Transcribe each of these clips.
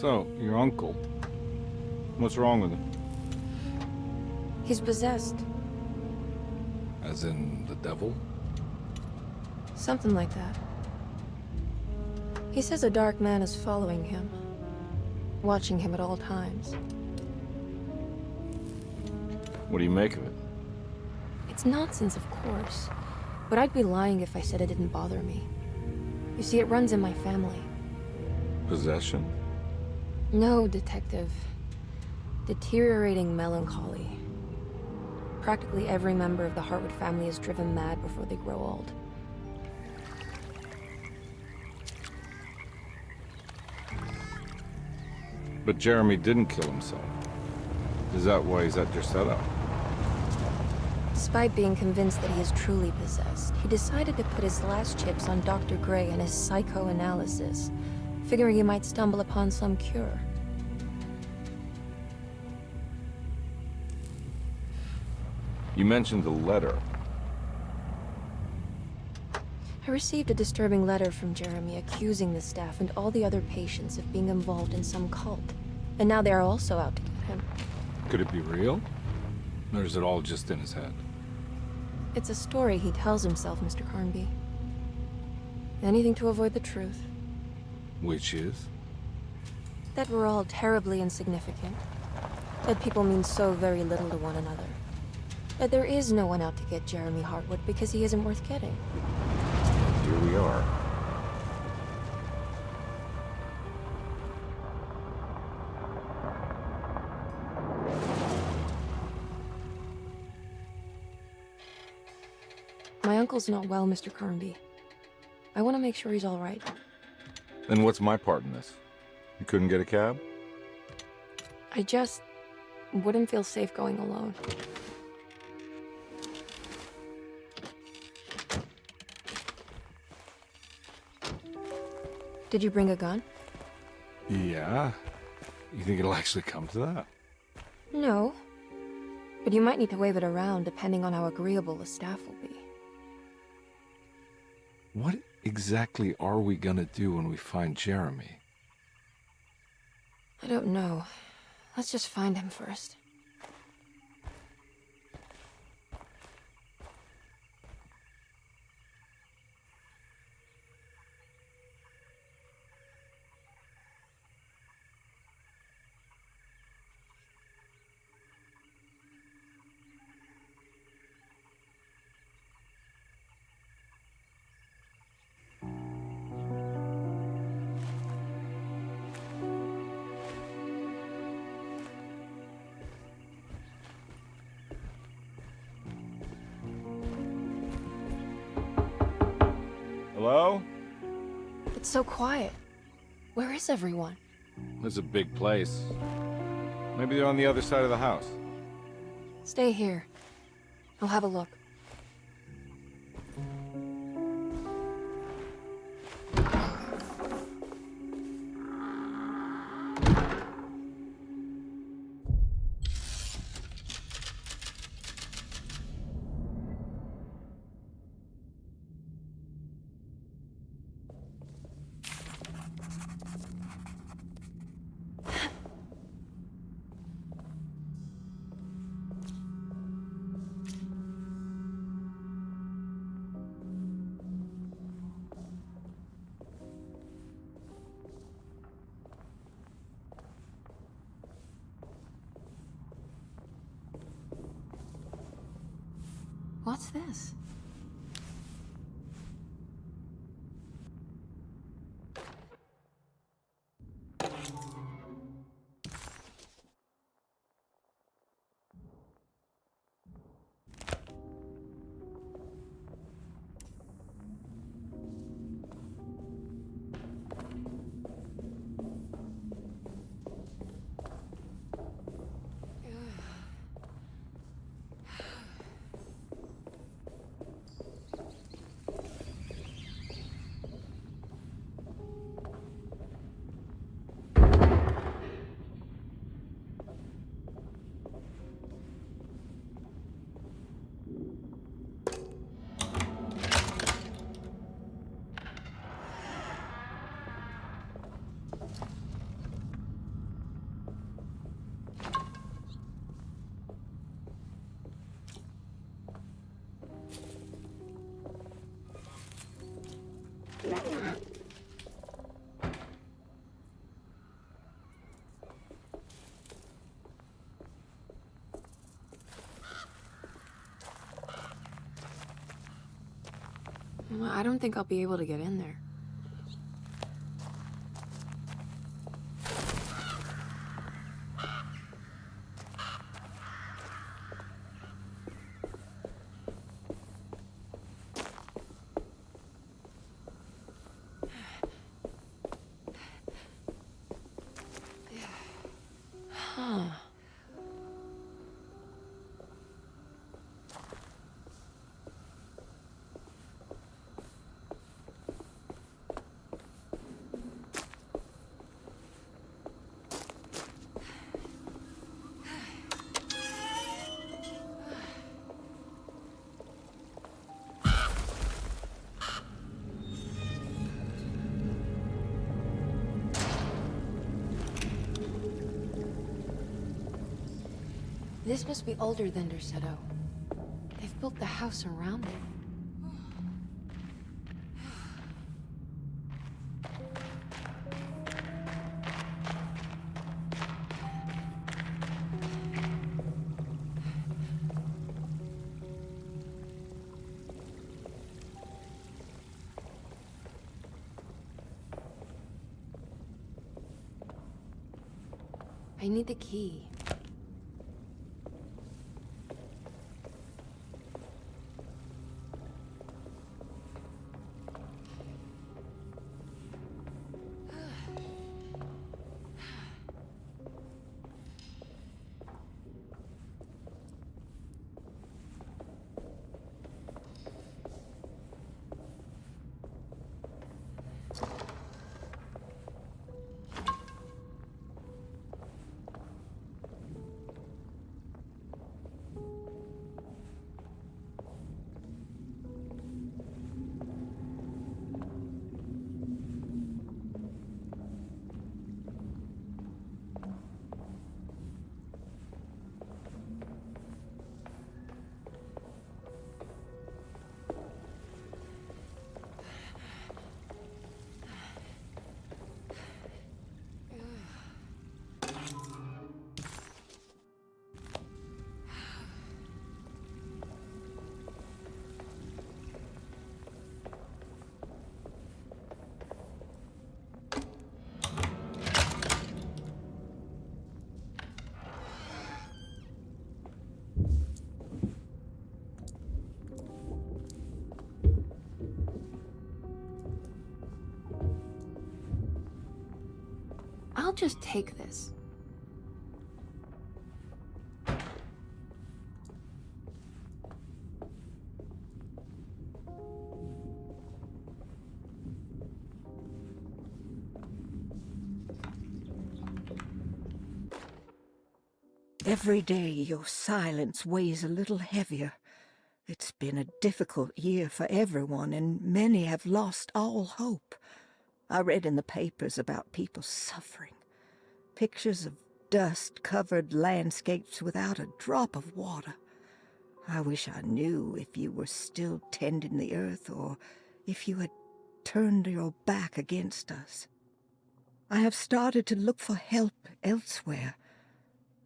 So, your uncle. What's wrong with him? He's possessed. As in the devil? Something like that. He says a dark man is following him, watching him at all times. What do you make of it? It's nonsense, of course, but I'd be lying if I said it didn't bother me. You see, it runs in my family. Possession? No, Detective. Deteriorating melancholy. Practically every member of the Hartwood family is driven mad before they grow old. But Jeremy didn't kill himself. Is that why he's at Derceto? Despite being convinced that he is truly possessed, he decided to put his last chips on Dr. Gray and his psychoanalysis, figuring he might stumble upon some cure. You mentioned the letter. I received a disturbing letter from Jeremy accusing the staff and all the other patients of being involved in some cult. And now they are also out to get him. Could it be real? Or is it all just in his head? It's a story he tells himself, Mr. Carnby. Anything to avoid the truth. Which is? That we're all terribly insignificant. That people mean so very little to one another. That there is no one out to get Jeremy Hartwood because he isn't worth getting. Here we are. My uncle's not well, Mr. Carnby. I want to make sure he's all right. Then what's my part in this? You couldn't get a cab? I just wouldn't feel safe going alone. Did you bring a gun? Yeah. You think it'll actually come to that? No. But you might need to wave it around depending on how agreeable the staff will be. What exactly are we gonna do when we find Jeremy? I don't know. Let's just find him first. Hello? It's so quiet. Where is everyone? This is a big place. Maybe they're on the other side of the house. Stay here. I'll have a look. What's this? I don't think I'll be able to get in there. Huh. This must be older than Derceto. They've built the house around it. I need the key. I'll just take this. Every day your silence weighs a little heavier. It's been a difficult year for everyone, and many have lost all hope. I read in the papers about people suffering. Pictures of dust-covered landscapes without a drop of water. I wish I knew if you were still tending the earth or if you had turned your back against us. I have started to look for help elsewhere.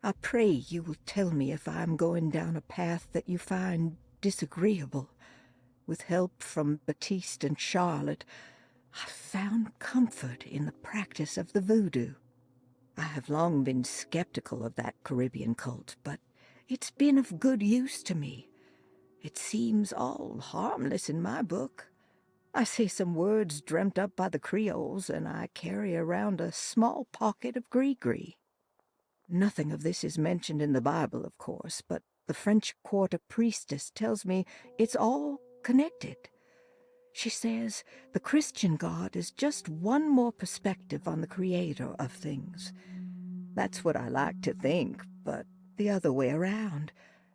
I pray you will tell me if I am going down a path that you find disagreeable. With help from Baptiste and Charlotte, I found comfort in the practice of the voodoo. I have long been skeptical of that Caribbean cult, but it's been of good use to me. It seems all harmless in my book. I say some words dreamt up by the Creoles, and I carry around a small pocket of gris-gris. Nothing of this is mentioned in the Bible, of course, but the French quarter priestess tells me it's all connected. She says the Christian God is just one more perspective on the creator of things. That's what I like to think, but the other way around,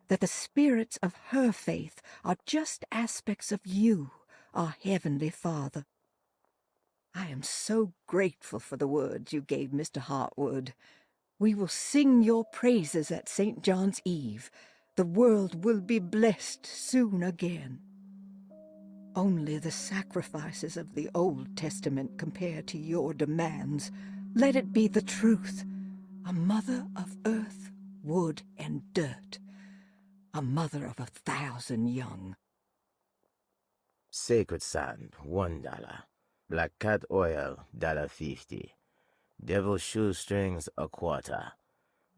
that the spirits of her faith are just aspects of you, our Heavenly Father. I am so grateful for the words you gave Mr. Hartwood. We will sing your praises at St. John's Eve. The world will be blessed soon again. Only the sacrifices of the Old Testament compare to your demands. Let it be the truth. A mother of earth, wood, and dirt. A mother of 1,000 young. Sacred sand, $1. Black cat oil, $1.50. Devil shoestrings, a quarter.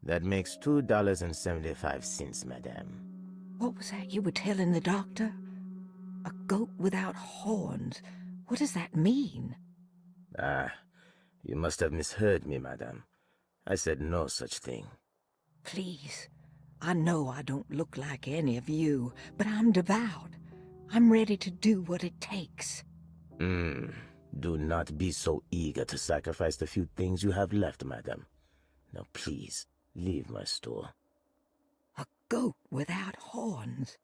That makes $2.75, madame. What was that you were telling the doctor? A goat without horns. What does that mean? Ah, you must have misheard me, madame. I said no such thing. Please. I know I don't look like any of you, but I'm devout. I'm ready to do what it takes. Do not be so eager to sacrifice the few things you have left, madame. Now please, leave my store. A goat without horns.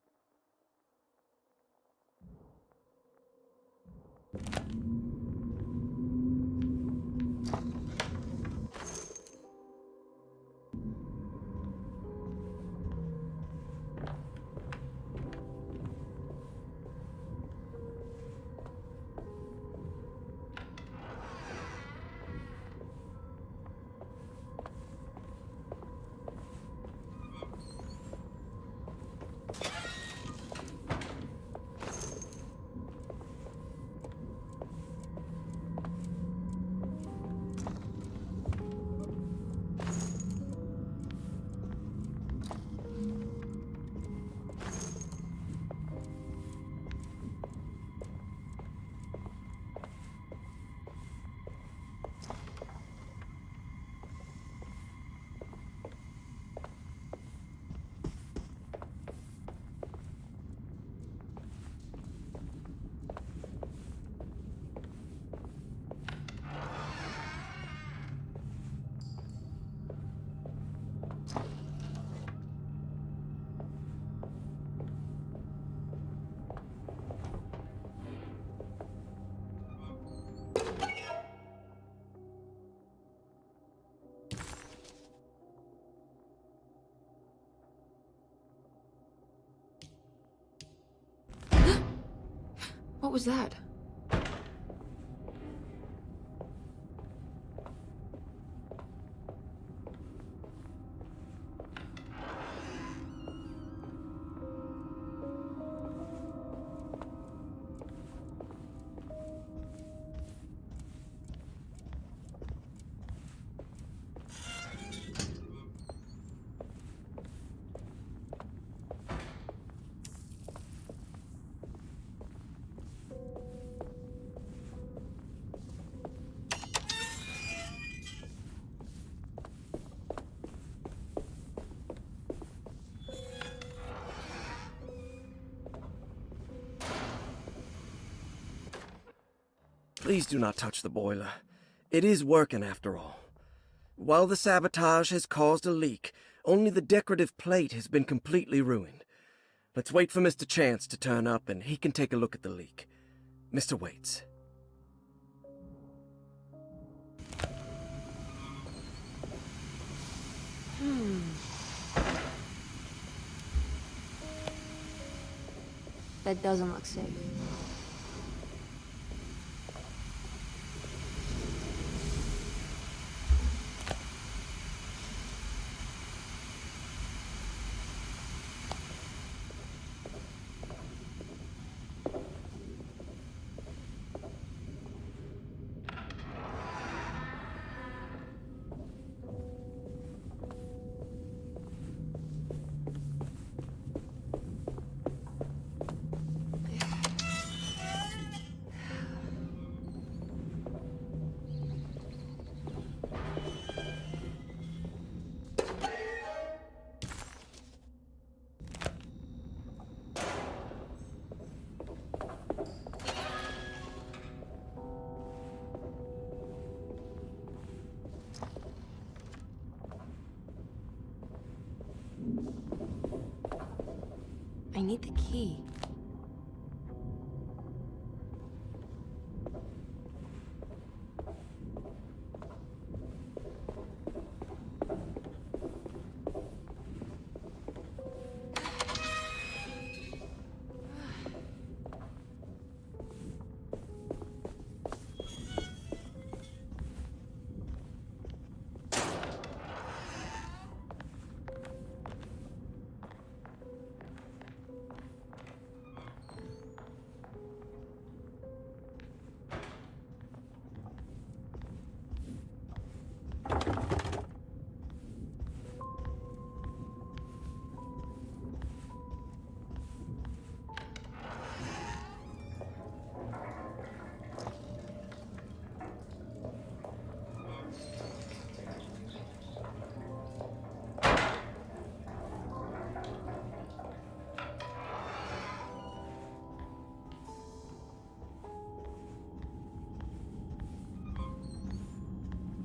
What was that? Please do not touch the boiler. It is working after all. While the sabotage has caused a leak, only the decorative plate has been completely ruined. Let's wait for Mr. Chance to turn up and he can take a look at the leak. Mr. Waits. That doesn't look safe. I need the key.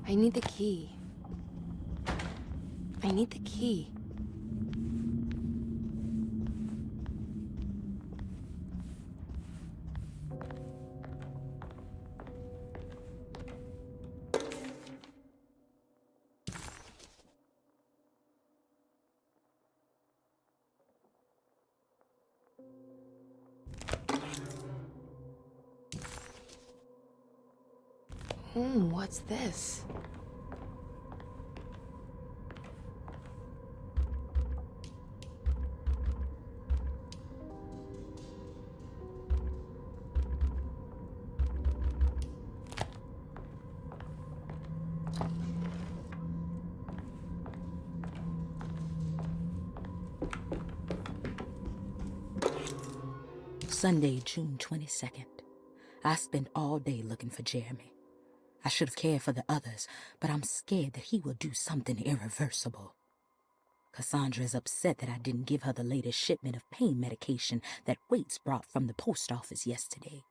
I need the key. I need the key. What's this? Sunday, June 22nd. I spent all day looking for Jeremy. I should have cared for the others, but I'm scared that he will do something irreversible. Cassandra is upset that I didn't give her the latest shipment of pain medication that Waits brought from the post office yesterday.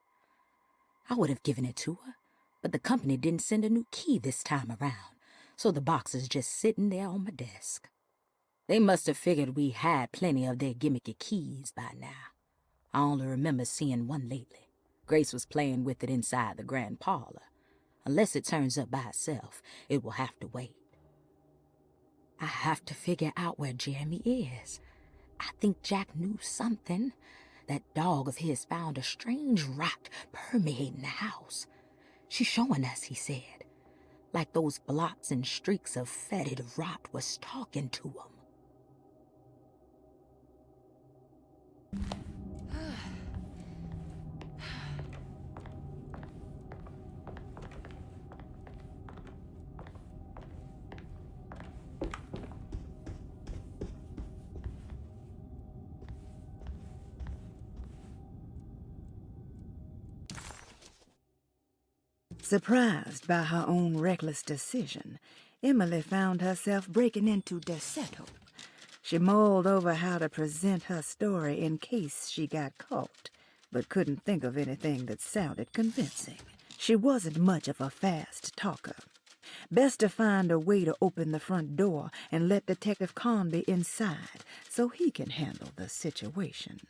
I would have given it to her, but the company didn't send a new key this time around, so the box is just sitting there on my desk. They must have figured we had plenty of their gimmicky keys by now. I only remember seeing one lately. Grace was playing with it inside the grand parlor. Unless it turns up by itself, it will have to wait. I have to figure out where Jeremy is. I think Jack knew something. That dog of his found a strange rot permeating the house. She's showing us, he said. Like those blots and streaks of fetid rot was talking to him. Surprised by her own reckless decision, Emily found herself breaking into Derceto. She mulled over how to present her story in case she got caught, but couldn't think of anything that sounded convincing. She wasn't much of a fast talker. Best to find a way to open the front door and let Detective Carnby inside so he can handle the situation.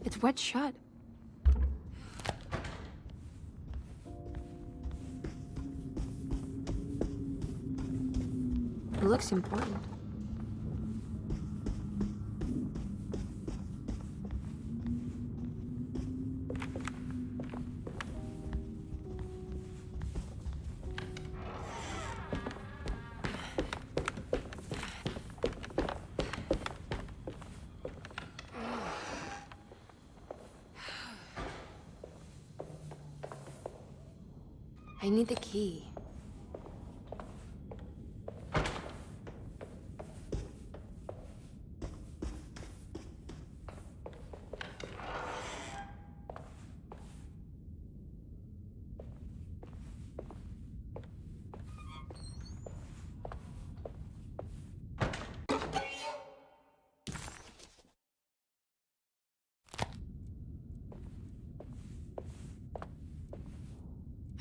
It's wet shut. It looks important. I need the key.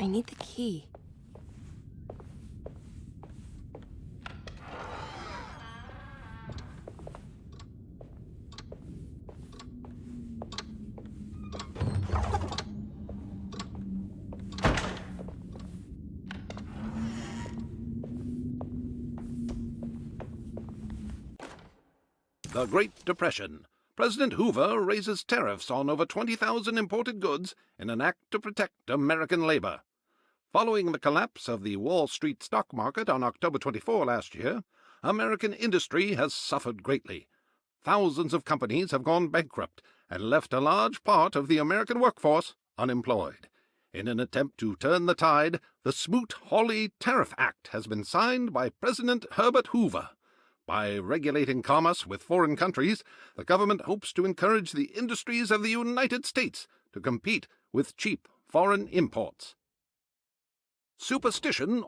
I need the key. The Great Depression. President Hoover raises tariffs on over 20,000 imported goods in an act to protect American labor. Following the collapse of the Wall Street stock market on October 24 last year, American industry has suffered greatly. Thousands of companies have gone bankrupt and left a large part of the American workforce unemployed. In an attempt to turn the tide, the Smoot-Hawley Tariff Act has been signed by President Herbert Hoover. By regulating commerce with foreign countries, the government hopes to encourage the industries of the United States to compete with cheap foreign imports. Superstition.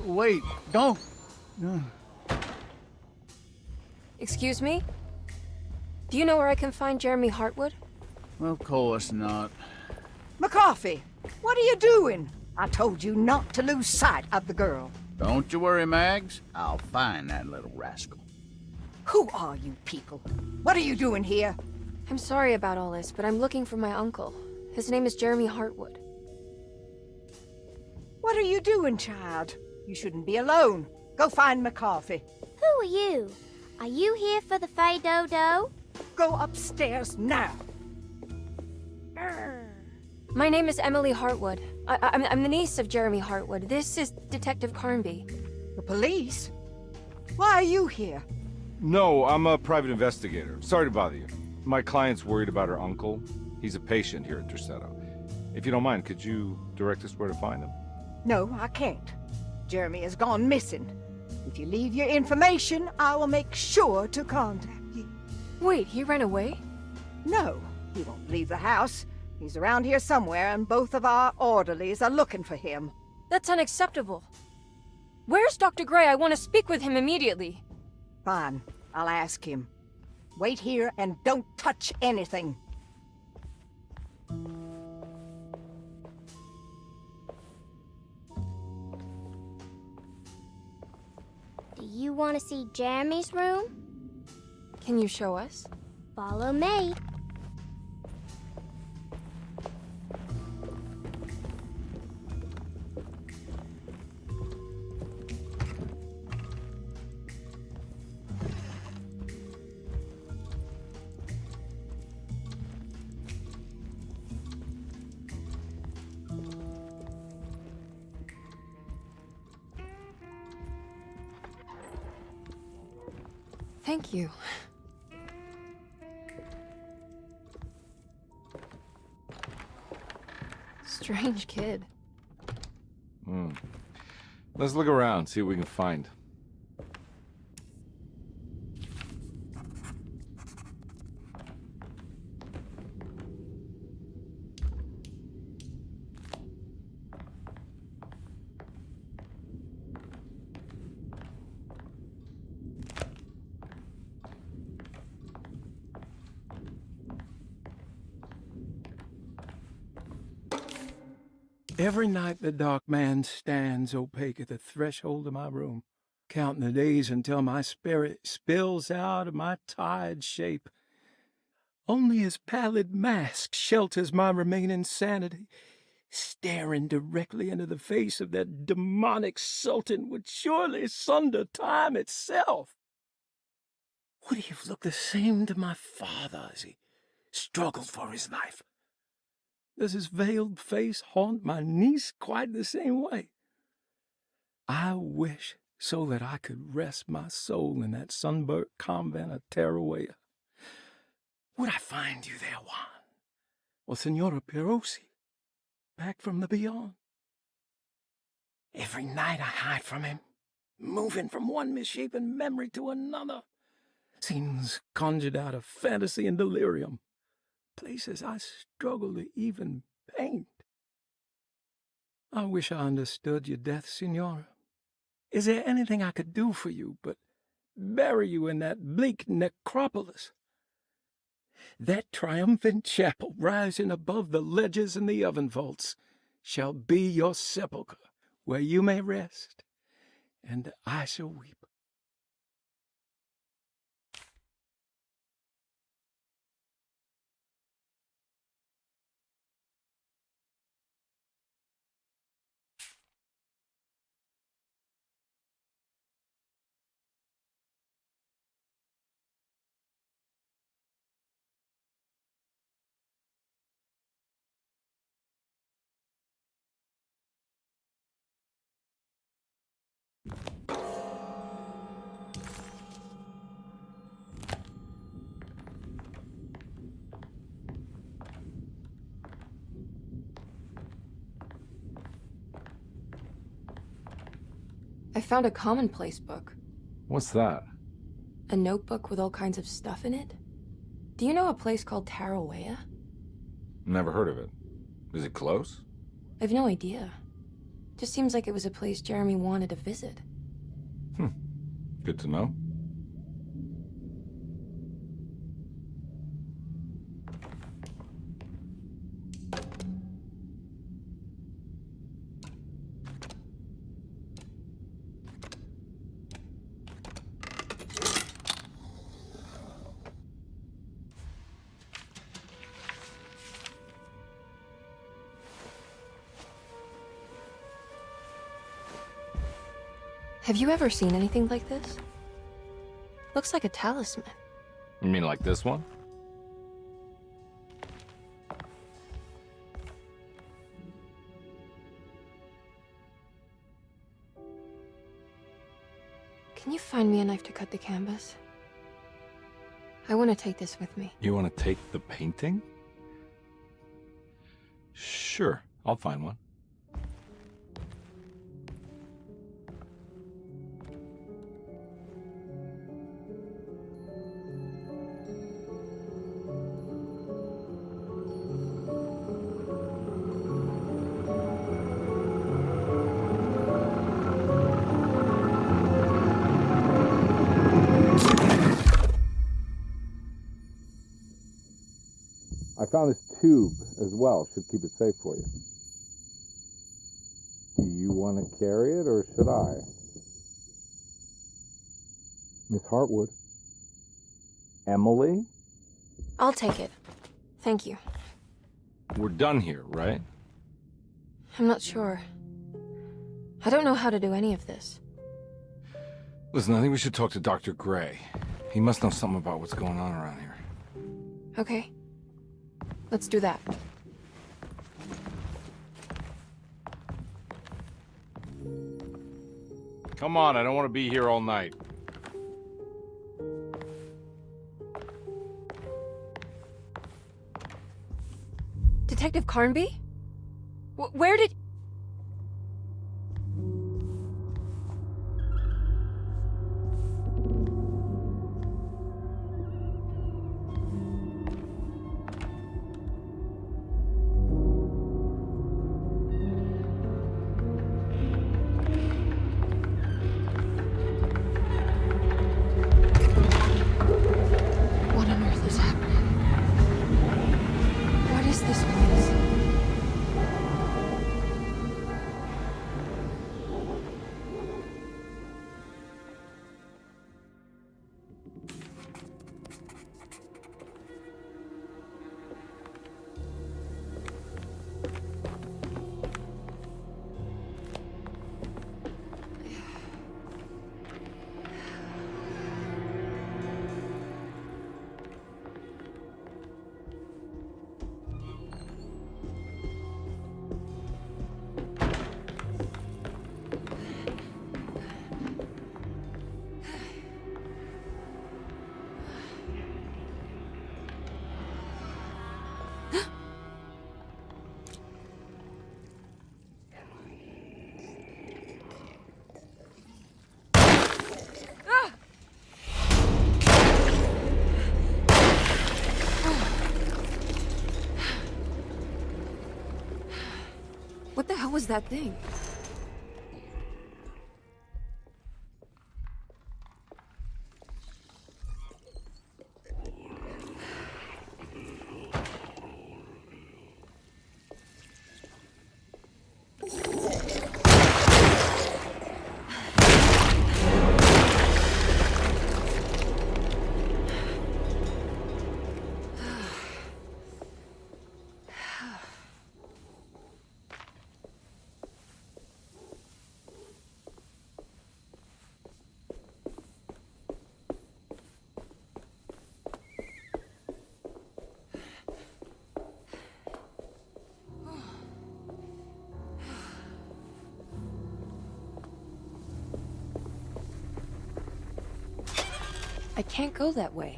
Wait, don't. Excuse me? Do you know where I can find Jeremy Hartwood? Of course not. McCarthy, what are you doing? I told you not to lose sight of the girl. Don't you worry, Mags. I'll find that little rascal. Who are you people? What are you doing here? I'm sorry about all this, but I'm looking for my uncle. His name is Jeremy Hartwood. What are you doing, child? You shouldn't be alone. Go find McCarthy. Who are you? Are you here for the Fay Dodo? Go upstairs now. My name is Emily Hartwood. I'm the niece of Jeremy Hartwood. This is Detective Carnby. The police? Why are you here? No, I'm a private investigator. Sorry to bother you. My client's worried about her uncle. He's a patient here at Derceto. If you don't mind, could you direct us where to find him? No, I can't. Jeremy has gone missing. If you leave your information, I will make sure to contact you. Wait, he ran away? No, he won't leave the house. He's around here somewhere, and both of our orderlies are looking for him. That's unacceptable. Where's Dr. Gray? I want to speak with him immediately. Fine, I'll ask him. Wait here and don't touch anything. Do you want to see Jeremy's room? Can you show us? Follow me. Thank you. Strange kid. Let's look around, see what we can find. Every night the dark man stands opaque at the threshold of my room, counting the days until my spirit spills out of my tired shape. Only his pallid mask shelters my remaining sanity. Staring directly into the face of that demonic sultan would surely sunder time itself. Would he have looked the same to my father as he struggled for his life? Does his veiled face haunt my niece quite the same way? I wish so that I could rest my soul in that sunburnt convent of Tarawea. Would I find you there, Juan? Or Senora Pirosi, back from the beyond? Every night I hide from him, moving from one misshapen memory to another. Scenes conjured out of fantasy and delirium. Places I struggle to even paint. I wish I understood your death, Senora. Is there anything I could do for you but bury you in that bleak necropolis? That triumphant chapel rising above the ledges and the oven vaults shall be your sepulchre, where you may rest, and I shall weep. I found a commonplace book. What's that? A notebook with all kinds of stuff in it. Do you know a place called Tarawea? Never heard of it. Is it close? I've no idea. Just seems like it was a place Jeremy wanted to visit. Good to know. Have you ever seen anything like this? Looks like a talisman. You mean like this one? Can you find me a knife to cut the canvas? I want to take this with me. You want to take the painting? Sure, I'll find one. I found this tube as well. Should keep it safe for you. Do you want to carry it, or should I? Miss Hartwood? Emily? I'll take it. Thank you. We're done here, right? I'm not sure. I don't know how to do any of this. Listen, I think we should talk to Dr. Gray. He must know something about what's going on around here. Okay. Let's do that. Come on, I don't want to be here all night. Detective Carnby? Where did... What on earth is happening? What is this place? What the hell was that thing? I can't go that way.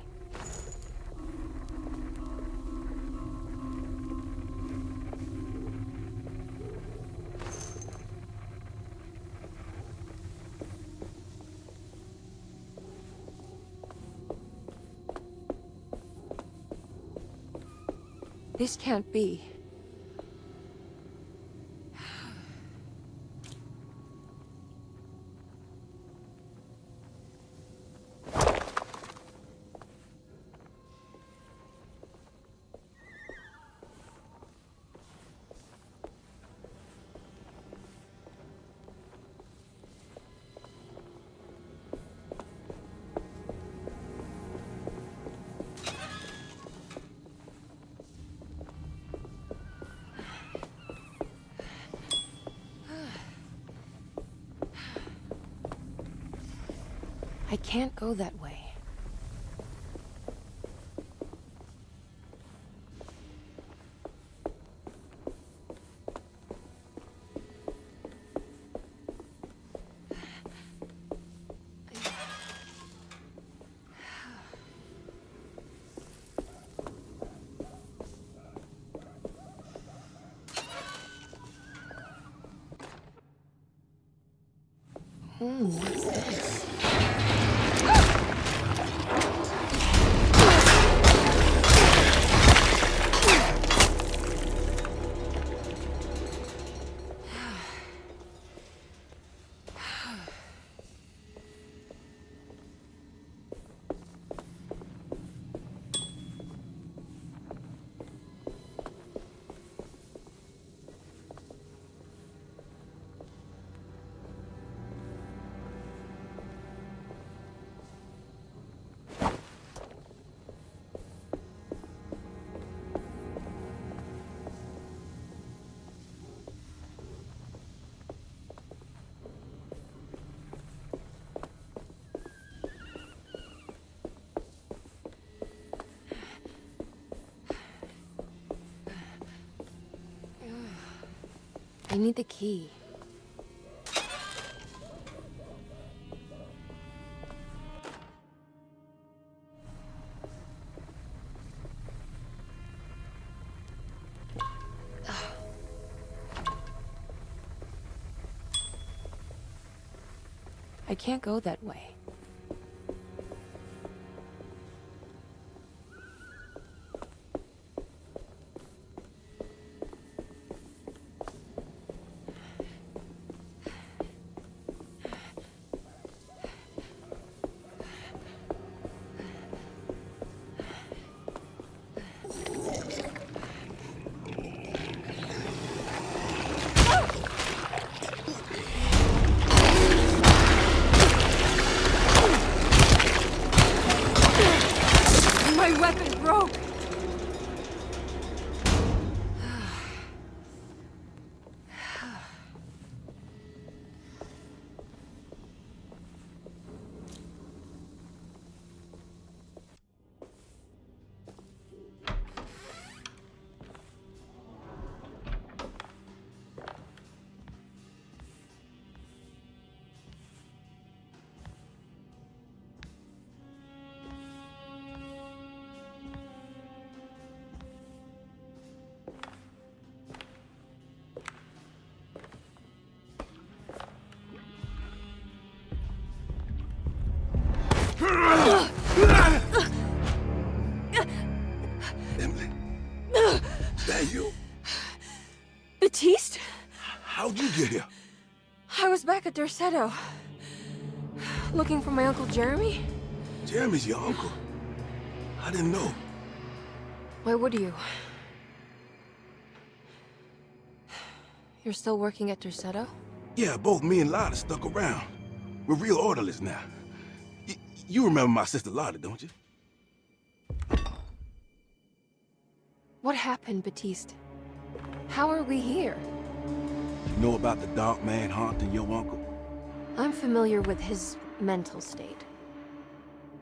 This can't be. I can't go that way. What's this? I need the key. I can't go that way. My weapon broke! Emily? Is that you? Baptiste? How'd you get here? I was back at Derceto. Looking for my Uncle Jeremy? Jeremy's your uncle. I didn't know. Why would you? You're still working at Derceto? Yeah, both me and Lottie stuck around. We're real orderlies now. You remember my sister Lottie, don't you? What happened, Baptiste? How are we here? You know about the dark man haunting your uncle? I'm familiar with his mental state.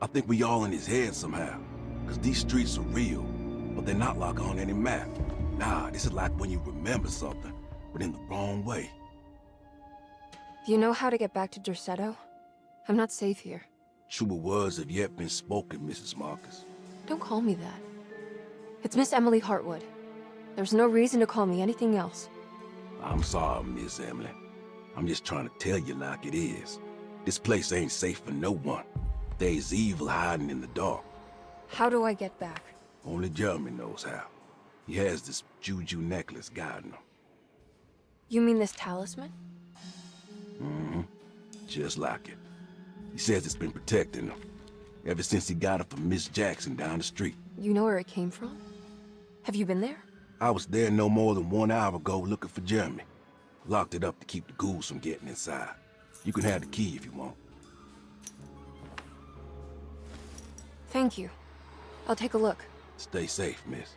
I think we all in his head somehow. Because these streets are real, but they're not like on any map. Nah, this is like when you remember something, but in the wrong way. Do you know how to get back to Derceto? I'm not safe here. Truer words have yet been spoken, Mrs. Marcus. Don't call me that. It's Miss Emily Hartwood. There's no reason to call me anything else. I'm sorry, Miss Emily. I'm just trying to tell you like it is. This place ain't safe for no one. There's evil hiding in the dark. How do I get back? Only Jeremy knows how. He has this juju necklace guiding him. You mean this talisman? Mm-hmm. Just like it. He says it's been protecting him ever since he got it from Miss Jackson down the street. You know where it came from? Have you been there? I was there no more than 1 hour ago looking for Jeremy. Locked it up to keep the ghouls from getting inside. You can have the key if you want. Thank you. I'll take a look. Stay safe, miss.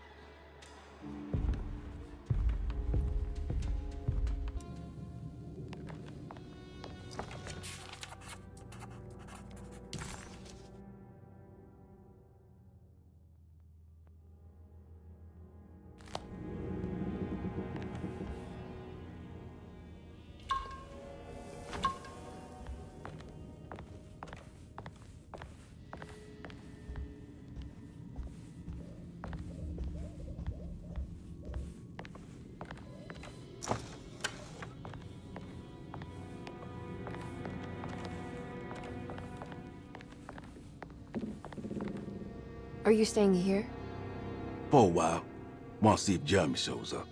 Are you staying here? For a while. Want to see if Jeremy shows up.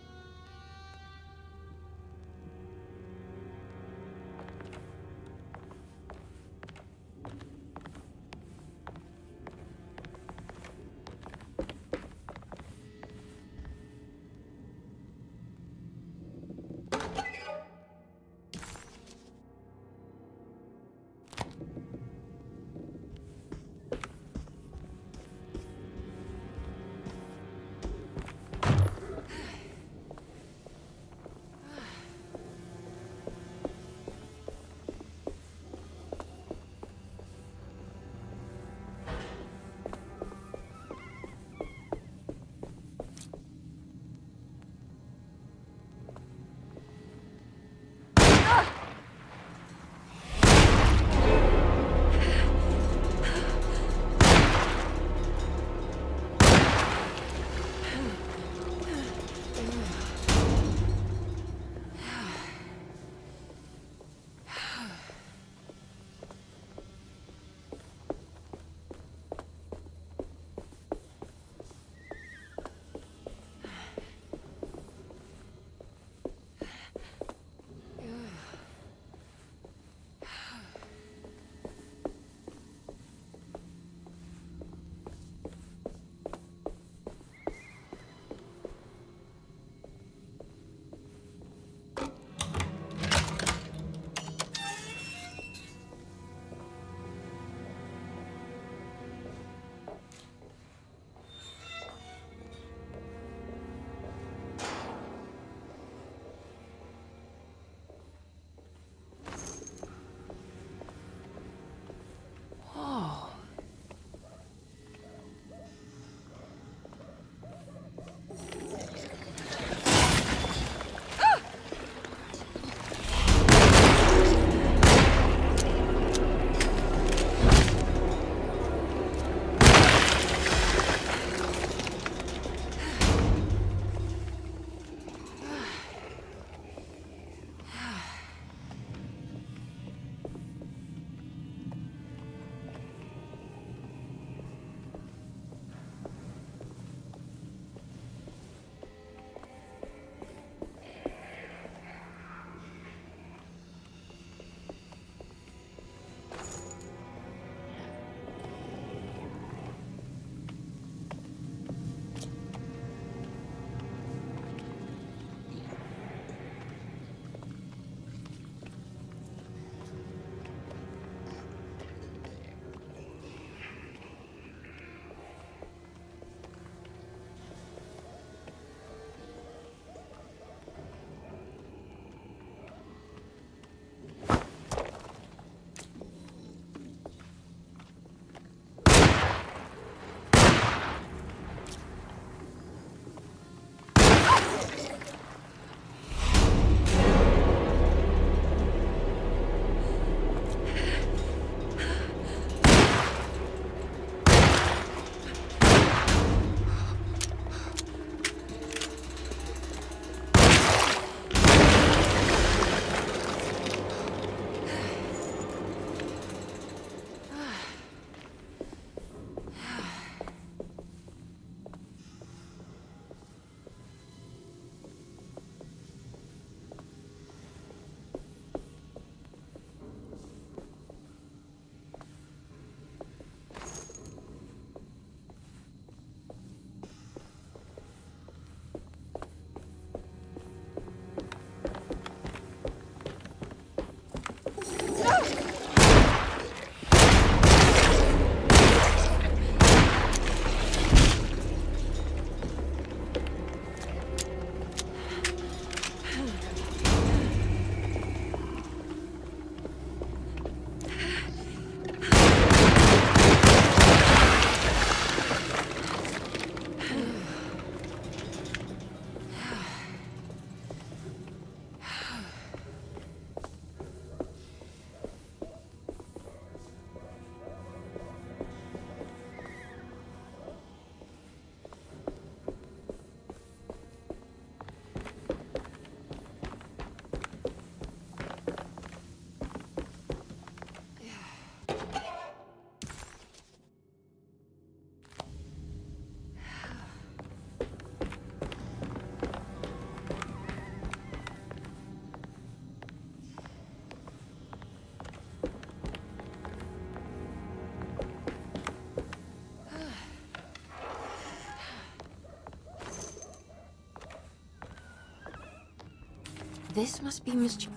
This must be Miss...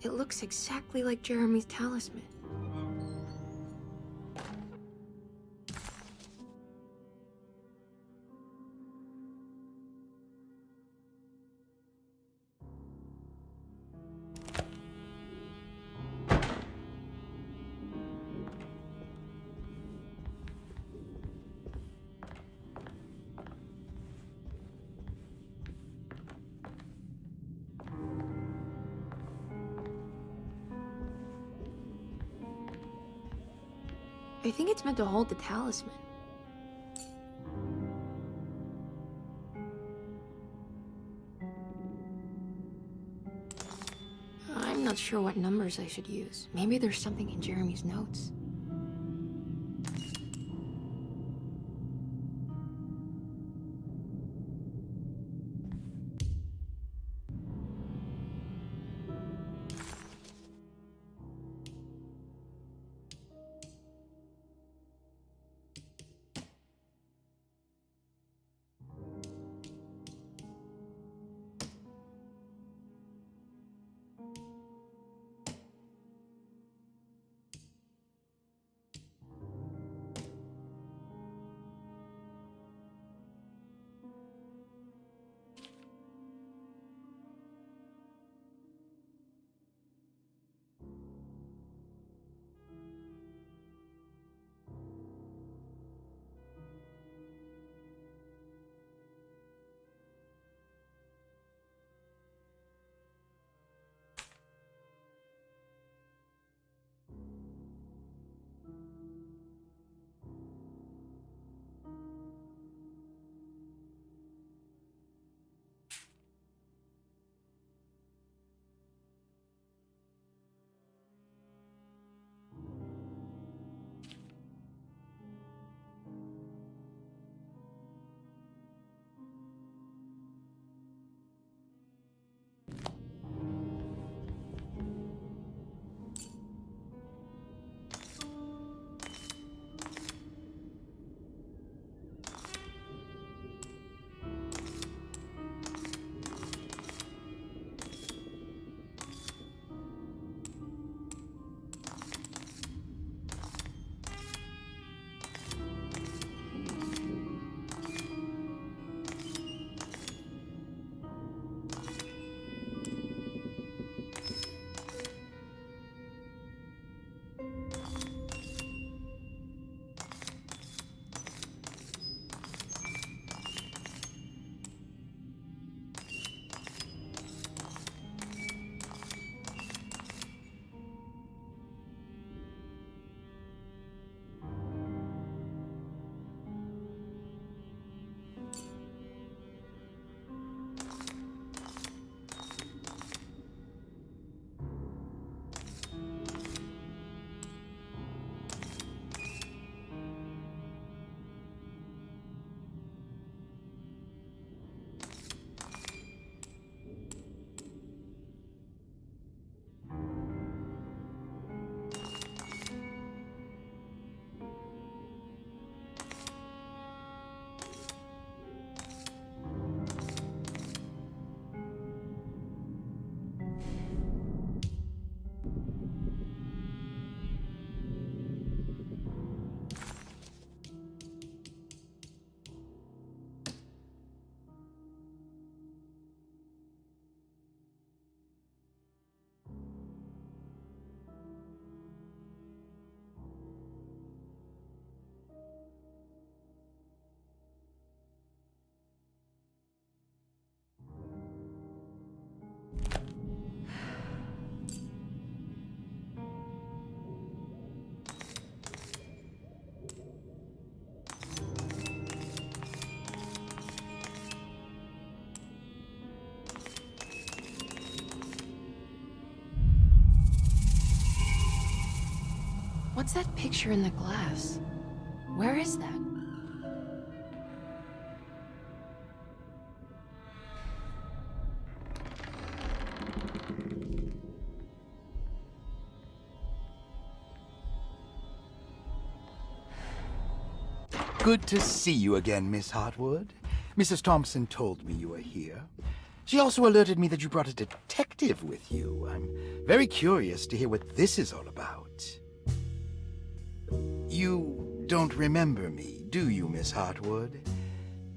It looks exactly like Jeremy's talisman. I think it's meant to hold the talisman. I'm not sure what numbers I should use. Maybe there's something in Jeremy's notes. What's that picture in the glass? Where is that? Good to see you again, Miss Hartwood. Mrs. Thompson told me you were here. She also alerted me that you brought a detective with you. I'm very curious to hear what this is all about. You don't remember me, do you, Miss Hartwood?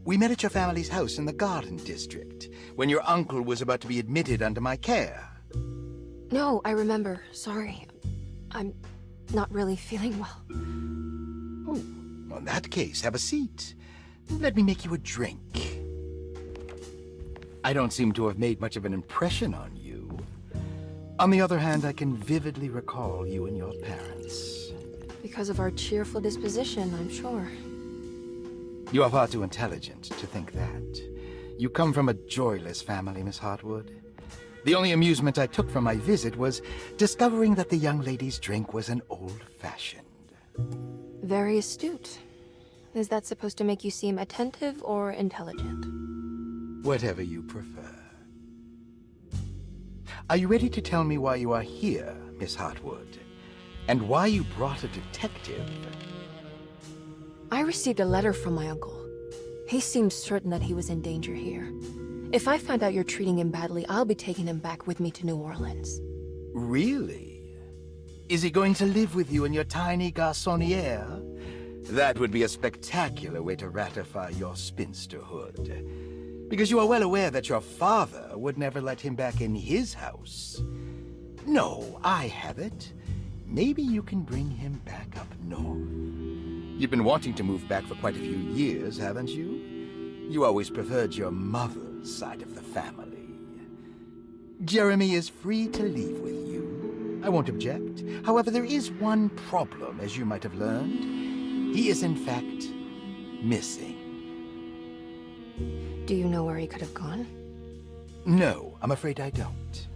We met at your family's house in the Garden District, when your uncle was about to be admitted under my care. No, I remember. Sorry. I'm not really feeling well. Oh, well, in that case, have a seat. Let me make you a drink. I don't seem to have made much of an impression on you. On the other hand, I can vividly recall you and your parents. Because of our cheerful disposition, I'm sure. You are far too intelligent to think that. You come from a joyless family, Miss Hartwood. The only amusement I took from my visit was discovering that the young lady's drink was an old-fashioned. Very astute. Is that supposed to make you seem attentive or intelligent? Whatever you prefer. Are you ready to tell me why you are here, Miss Hartwood? And why you brought a detective? I received a letter from my uncle. He seemed certain that he was in danger here. If I find out you're treating him badly, I'll be taking him back with me to New Orleans. Really? Is he going to live with you in your tiny garçonniere? That would be a spectacular way to ratify your spinsterhood. Because you are well aware that your father would never let him back in his house. No, I have it. Maybe you can bring him back up north. You've been wanting to move back for quite a few years, haven't you? You always preferred your mother's side of the family. Jeremy is free to leave with you. I won't object. However, there is one problem, as you might have learned. He is, in fact, missing. Do you know where he could have gone? No, I'm afraid I don't.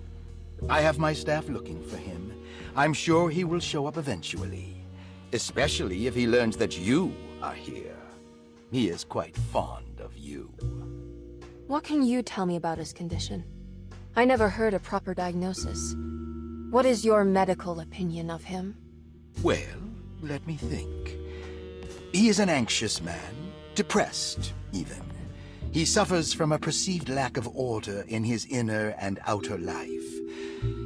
I have my staff looking for him. I'm sure he will show up eventually. Especially if he learns that you are here. He is quite fond of you. What can you tell me about his condition? I never heard a proper diagnosis. What is your medical opinion of him? Well, let me think. He is an anxious man, depressed, even. He suffers from a perceived lack of order in his inner and outer life.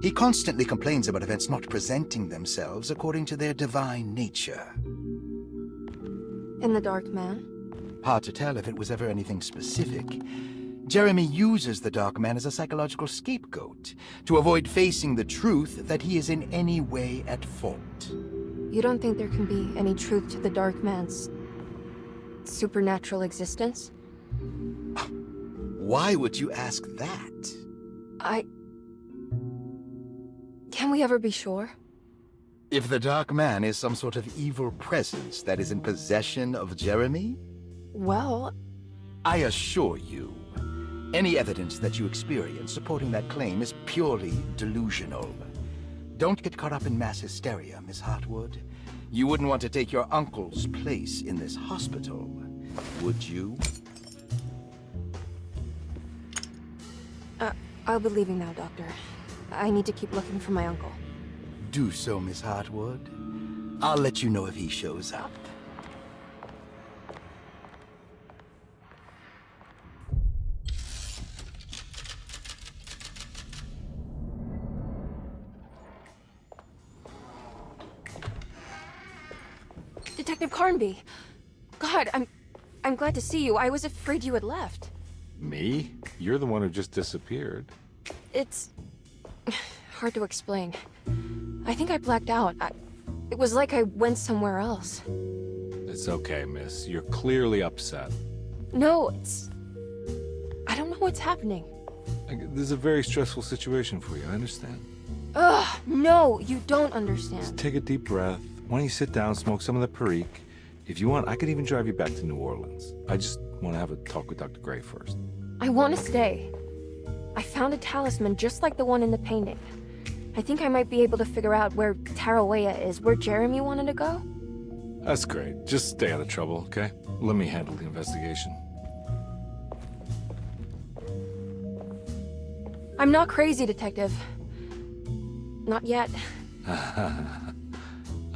He constantly complains about events not presenting themselves according to their divine nature. In the Dark Man? Hard to tell if it was ever anything specific. Jeremy uses the Dark Man as a psychological scapegoat to avoid facing the truth that he is in any way at fault. You don't think there can be any truth to the Dark Man's supernatural existence? Why would you ask that? Can we ever be sure? If the Dark Man is some sort of evil presence that is in possession of Jeremy? Well, I assure you, any evidence that you experience supporting that claim is purely delusional. Don't get caught up in mass hysteria, Miss Hartwood. You wouldn't want to take your uncle's place in this hospital, would you? I'll be leaving now, Doctor. I need to keep looking for my uncle. Do so, Miss Hartwood. I'll let you know if he shows up. Detective Carnby! God, I'm glad to see you. I was afraid you had left. Me? You're the one who just disappeared. It's hard to explain. I think I blacked out. It was like I went somewhere else. It's okay, miss. You're clearly upset. No, I don't know what's happening. This is a very stressful situation for you, I understand. Ugh, no, you don't understand. Just take a deep breath. Why don't you sit down, smoke some of the Perique? If you want, I could even drive you back to New Orleans. I just want to have a talk with Dr. Gray first. I want to stay. I found a talisman just like the one in the painting. I think I might be able to figure out where Tarawea is, where Jeremy wanted to go. That's great. Just stay out of trouble, okay? Let me handle the investigation. I'm not crazy, Detective. Not yet.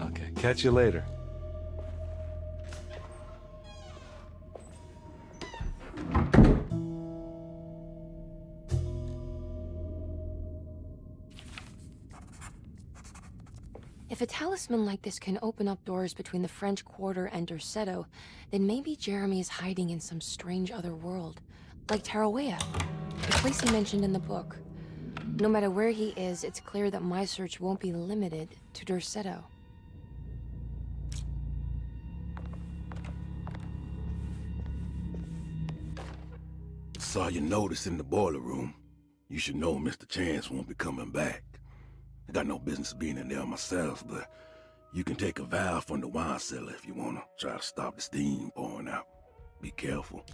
Okay, catch you later. If a talisman like this can open up doors between the French Quarter and Derceto, then maybe Jeremy is hiding in some strange other world, like Tarawea, the place he mentioned in the book. No matter where he is, it's clear that my search won't be limited to Derceto. Saw your notice in the boiler room. You should know Mr. Chance won't be coming back. I got no business being in there myself, but you can take a valve from the wine cellar if you wanna try to stop the steam pouring out. Be careful.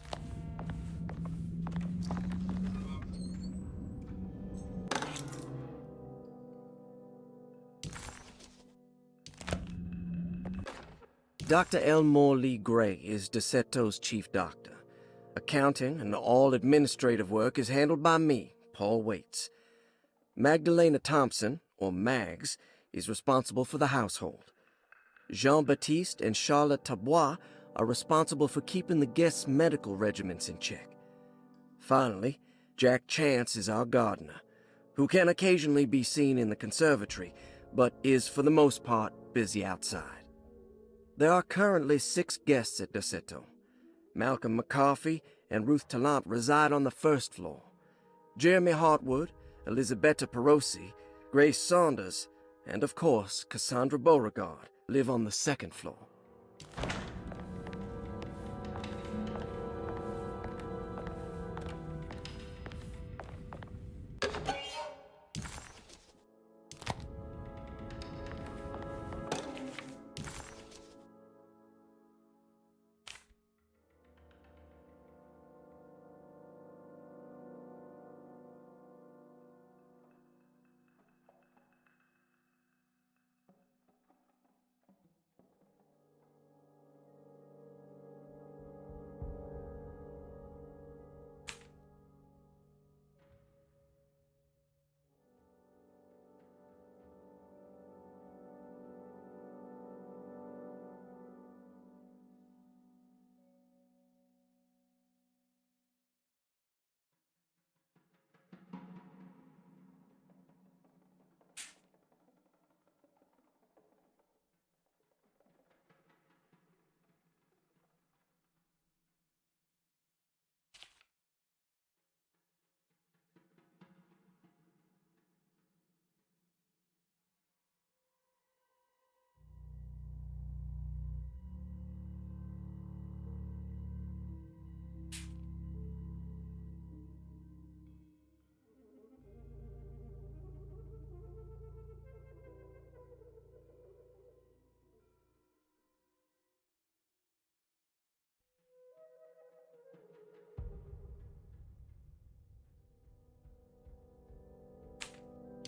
Dr. Elmore Lee Gray is Derceto's chief doctor. Accounting and all administrative work is handled by me, Paul Waits. Magdalena Thompson, or Mags, is responsible for the household. Jean-Baptiste and Charlotte Tabois are responsible for keeping the guests' medical regimens in check. Finally, Jack Chance is our gardener, who can occasionally be seen in the conservatory, but is for the most part busy outside. There are currently 6 guests at Derceto. Malcolm McCarthy and Ruth Tallant reside on the first floor. Jeremy Hartwood, Elisabetta Perosi, Grace Saunders, and of course Cassandra Beauregard live on the second floor.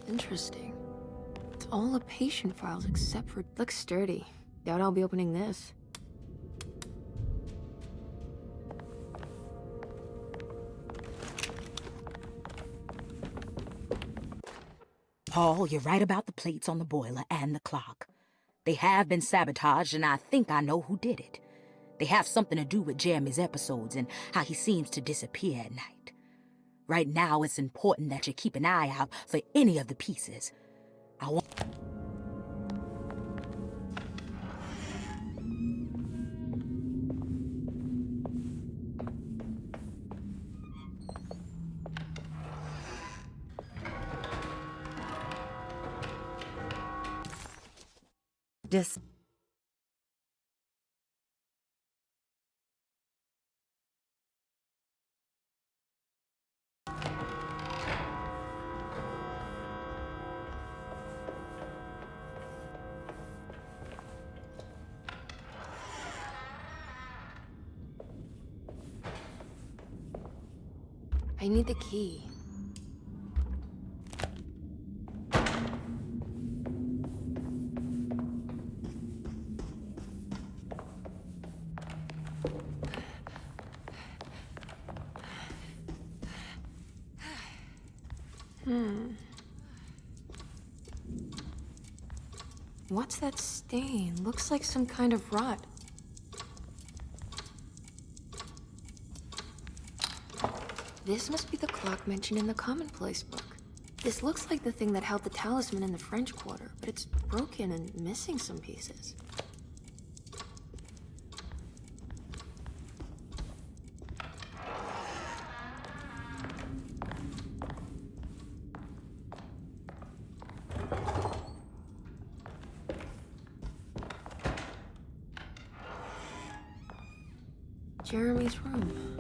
Interesting. It's all the patient files except for... Looks sturdy. Doubt I'll be opening this. Paul, you're right about the plates on the boiler and the clock. They have been sabotaged, and I think I know who did it. They have something to do with Jeremy's episodes and how he seems to disappear at night. Right now, it's important that you keep an eye out for any of the pieces. I want... I need the key. What's that stain? Looks like some kind of rot. This must be the clock mentioned in the commonplace book. This looks like the thing that held the talisman in the French Quarter, but it's broken and missing some pieces. Jeremy's room.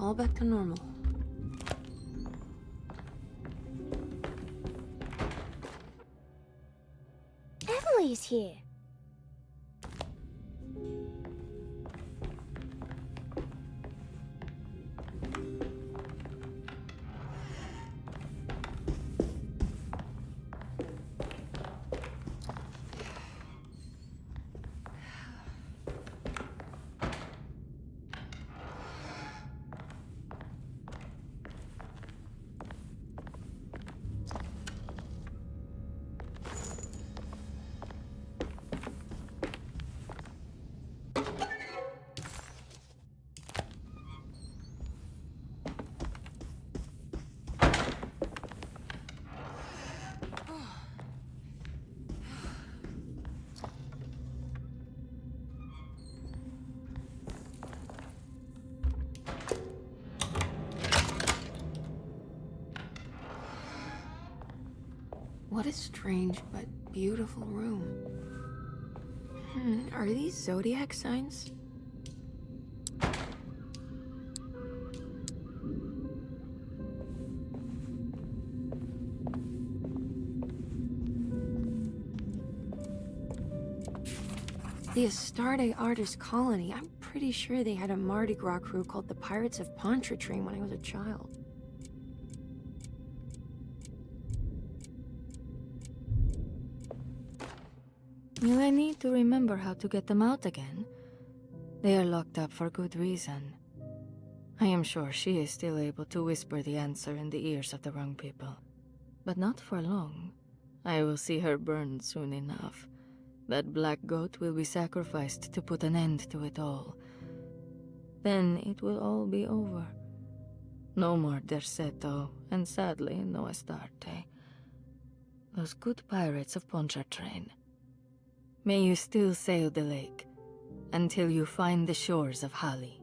All back to normal. Emily's here. What a strange but beautiful room. Are these zodiac signs? The Astarte Artist Colony. I'm pretty sure they had a Mardi Gras crew called the Pirates of Pontchartrain when I was a child. Will I need to remember how to get them out again? They are locked up for good reason. I am sure she is still able to whisper the answer in the ears of the wrong people. But not for long. I will see her burned soon enough. That black goat will be sacrificed to put an end to it all. Then it will all be over. No more Derceto, and sadly, no Astarte. Those good pirates of Pontchartrain. May you still sail the lake, until you find the shores of Hali.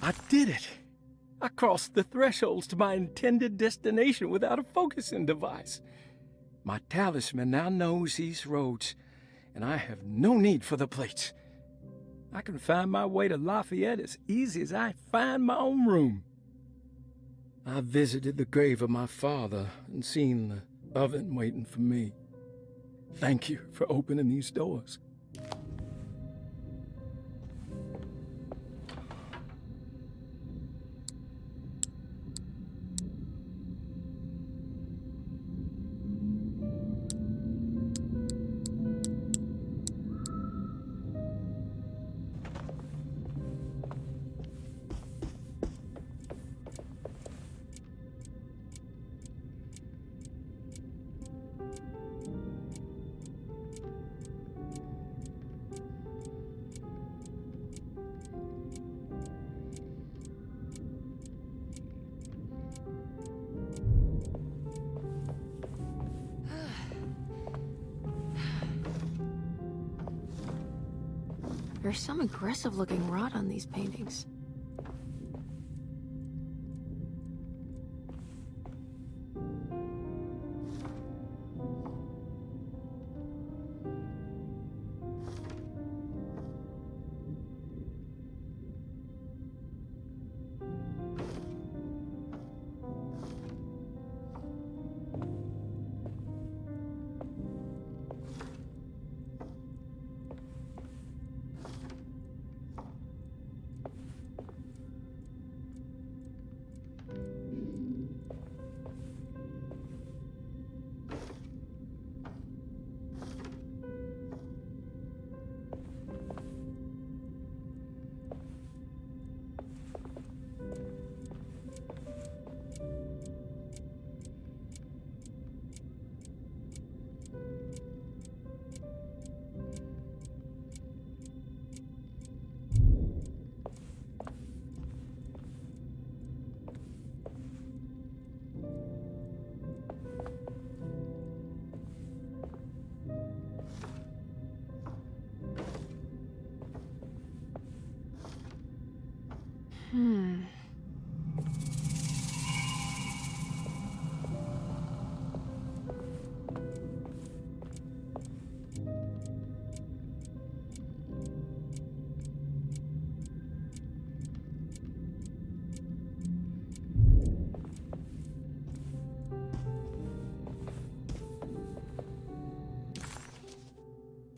I did it! I crossed the thresholds to my intended destination without a focusing device. My talisman now knows these roads, and I have no need for the plates. I can find my way to Lafayette as easy as I find my own room. I visited the grave of my father and seen the oven waiting for me. Thank you for opening these doors. There's some aggressive-looking rot on these paintings.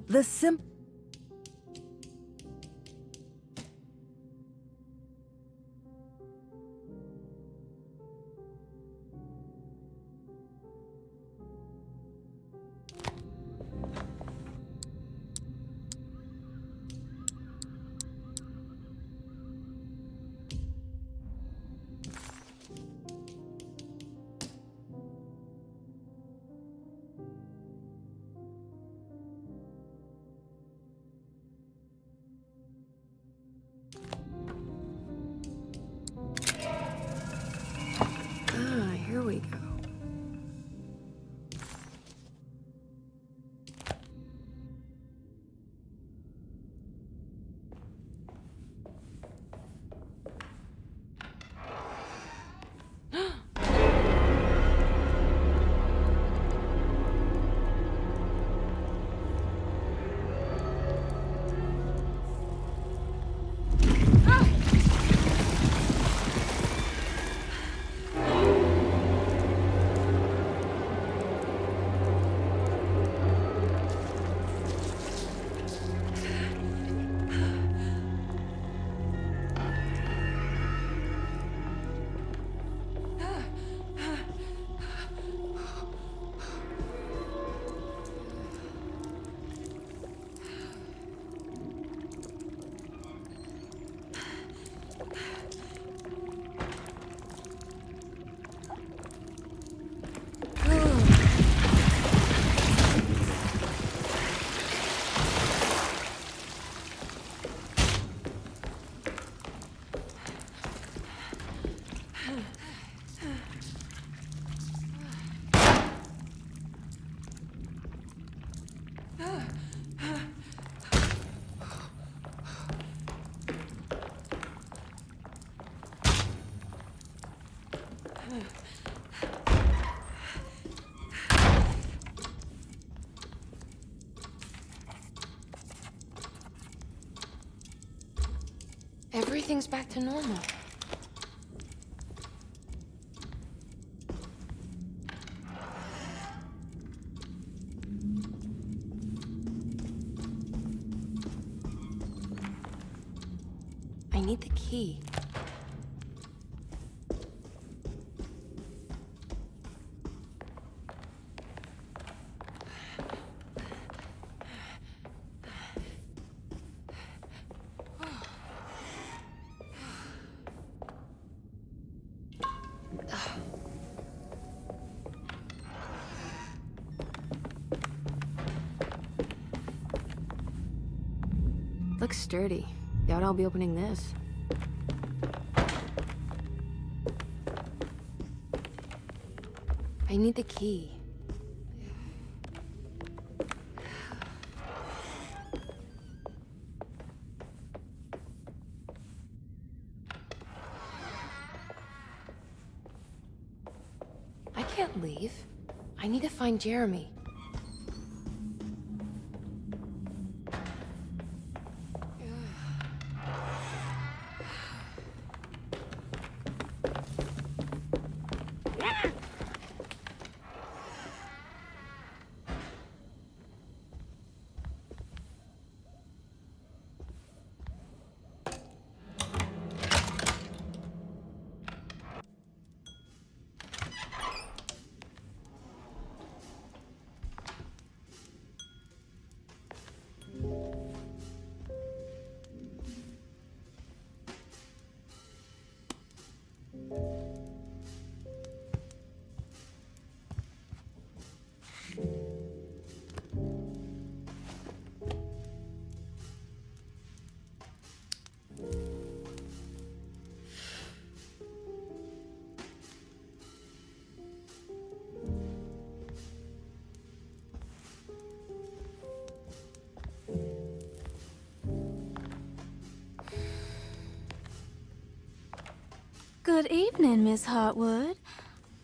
The simple... Here we go. Everything's back to normal. I need the key. Looks sturdy. Doubt I'll be opening this. I need the key. I can't leave. I need to find Jeremy. Good evening, Miss Hartwood.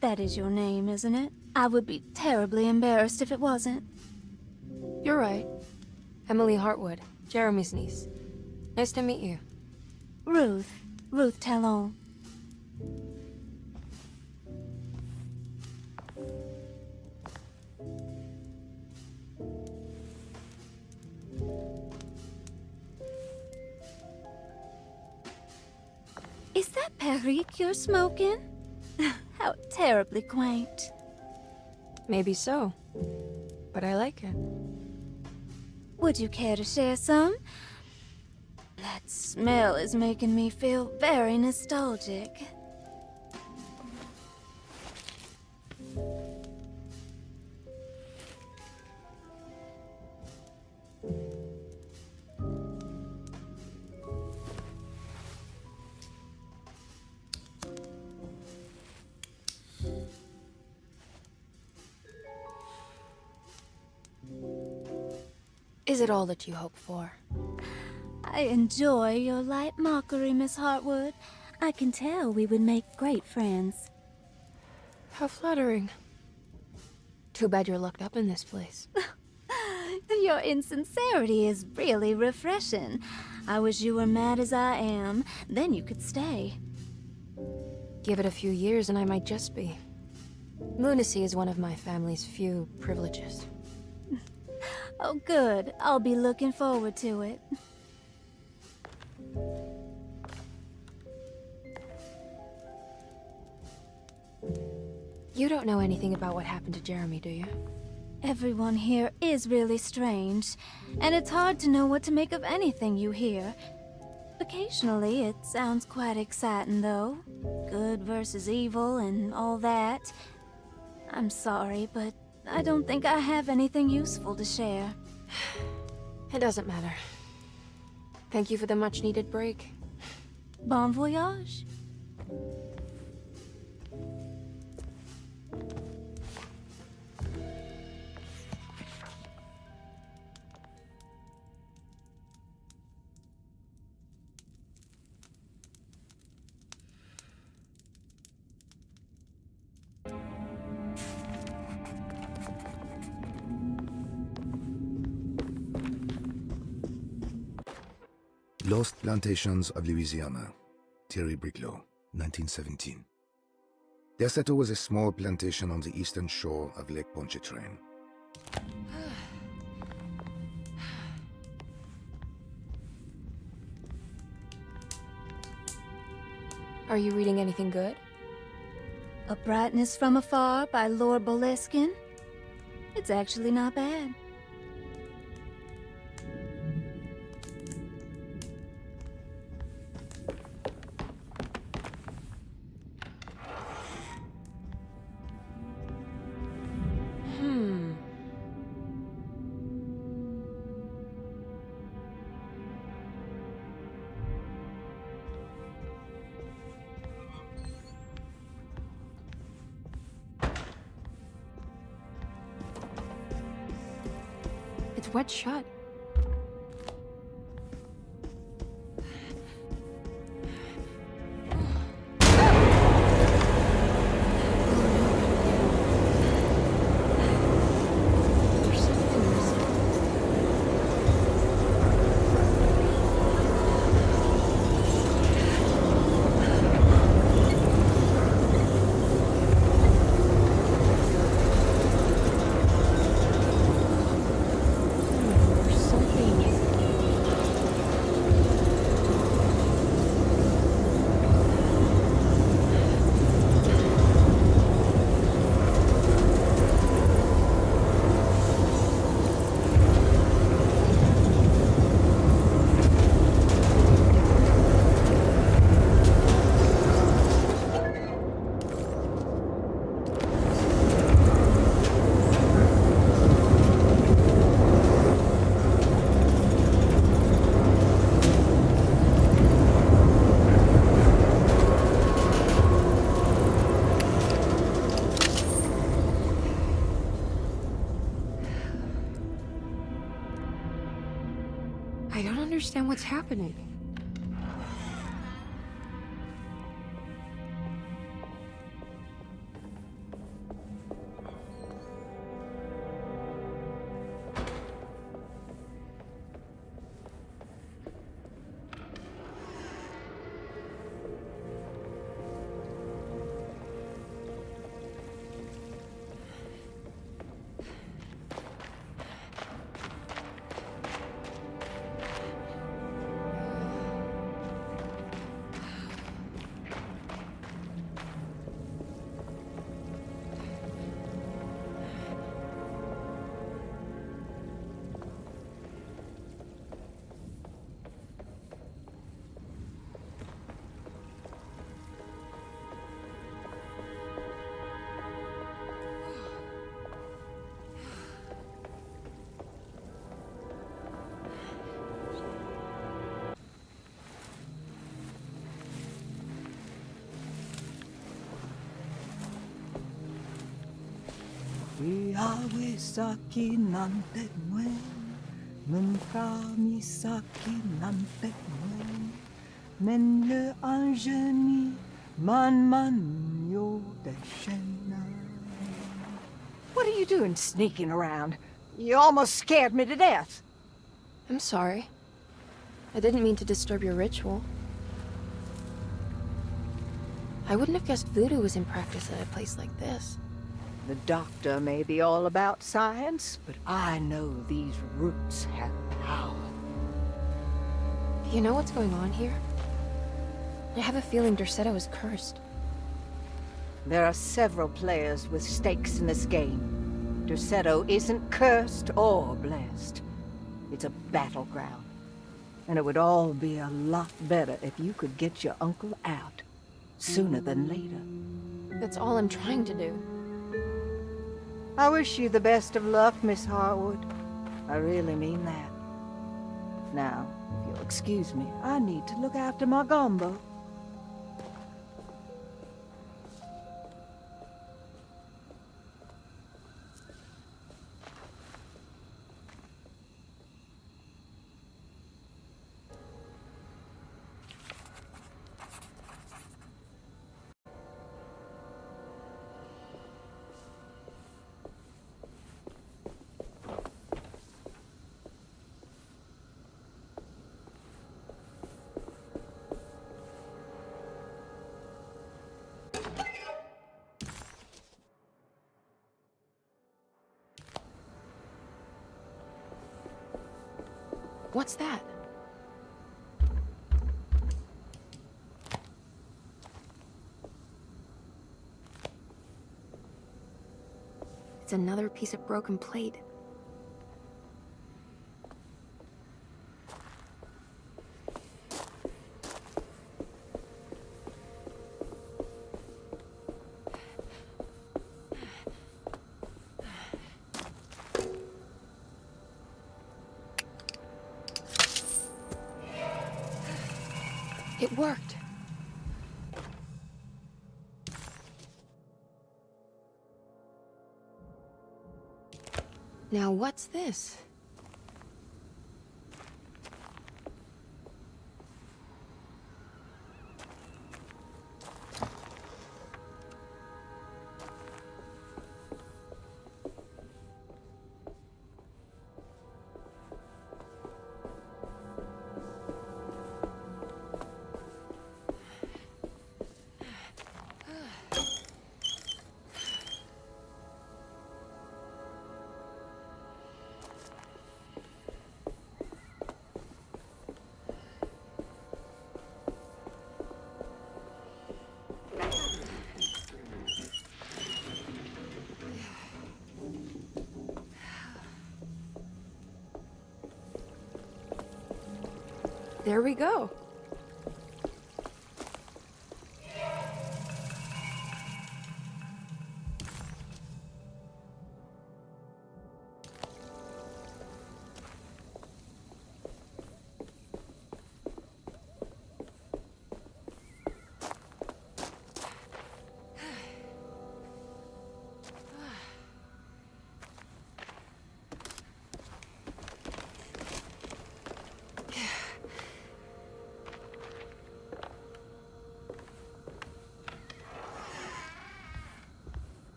That is your name, isn't it? I would be terribly embarrassed if it wasn't. You're right. Emily Hartwood, Jeremy's niece. Nice to meet you. Ruth Talon. Tariq, you're smoking? How terribly quaint. Maybe so, but I like it. Would you care to share some? That smell is making me feel very nostalgic. Is it all that you hope for? I enjoy your light mockery, Miss Hartwood. I can tell we would make great friends. How flattering. Too bad you're locked up in this place. Your insincerity is really refreshing. I wish you were mad as I am, then you could stay. Give it a few years and I might just be. Lunacy is one of my family's few privileges. Oh, good. I'll be looking forward to it. You don't know anything about what happened to Jeremy, do you? Everyone here is really strange, and it's hard to know what to make of anything you hear. Occasionally, it sounds quite exciting, though. Good versus evil and all that. I'm sorry, but I don't think I have anything useful to share. It doesn't matter. Thank you for the much-needed break. Bon voyage. Lost Plantations of Louisiana, Thierry Briclot, 1917. Derceto was a small plantation on the eastern shore of Lake Pontchartrain. Are you reading anything good? A Brightness from Afar by Lord Boleskine. It's actually not bad. It's wet shut. I don't understand what's happening. Iawesaki nante mwen, Mumkamisaki nante mwen, Men le anjeni man yo deshena. What are you doing sneaking around? You almost scared me to death. I'm sorry. I didn't mean to disturb your ritual. I wouldn't have guessed voodoo was in practice at a place like this. The doctor may be all about science, but I know these roots have power. Do you know what's going on here? I have a feeling Derceto is cursed. There are several players with stakes in this game. Derceto isn't cursed or blessed. It's a battleground. And it would all be a lot better if you could get your uncle out sooner than later. That's all I'm trying to do. I wish you the best of luck, Miss Hartwood. I really mean that. Now, if you'll excuse me, I need to look after my gumbo. What's that? It's another piece of broken plate. It worked. Now what's this? There we go.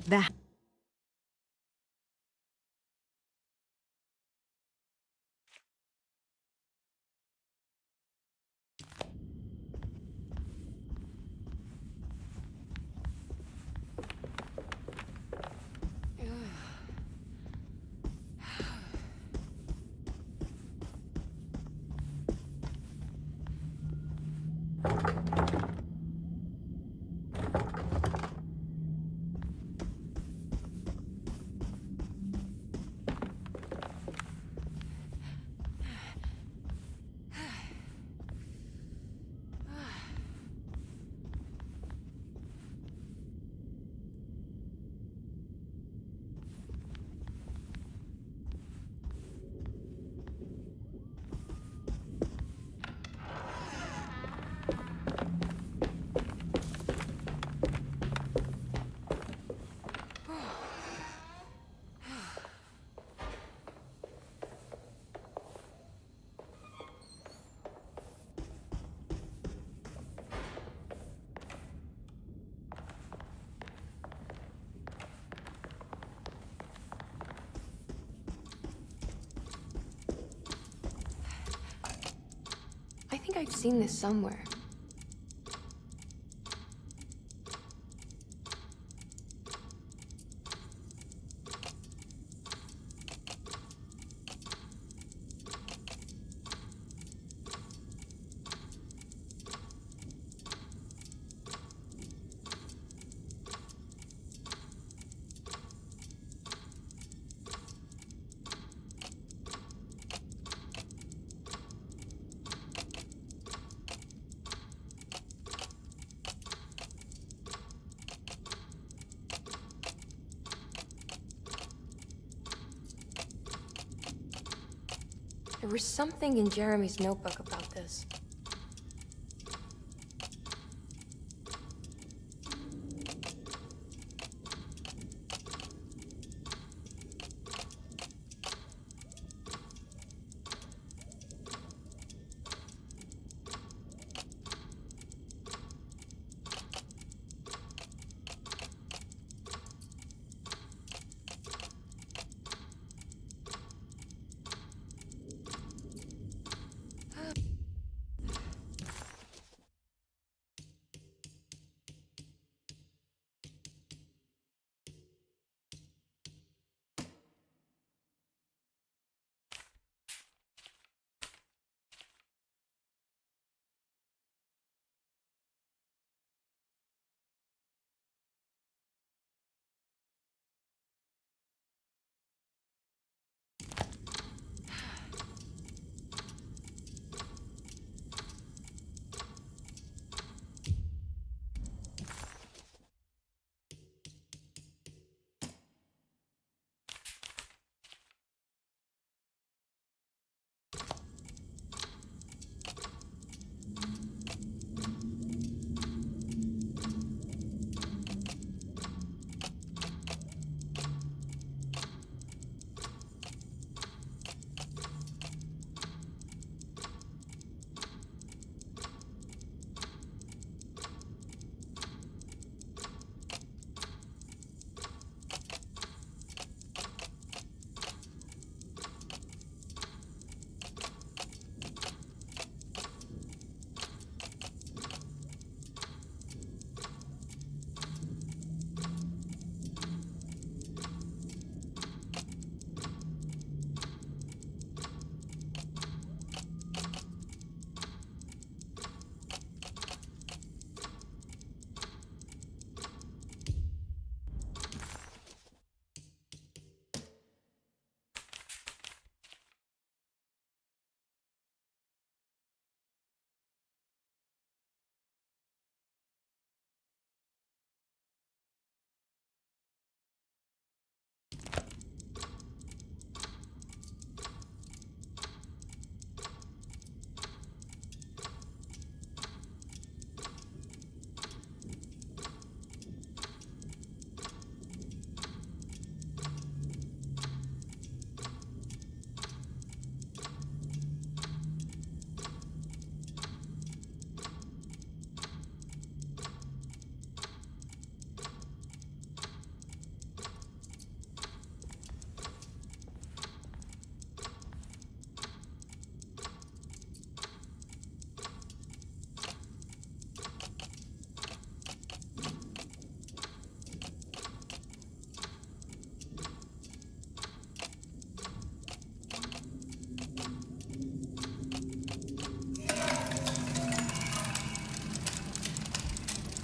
That. I've seen this somewhere. There was something in Jeremy's notebook about this.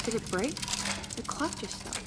Did it break? The clock just stopped.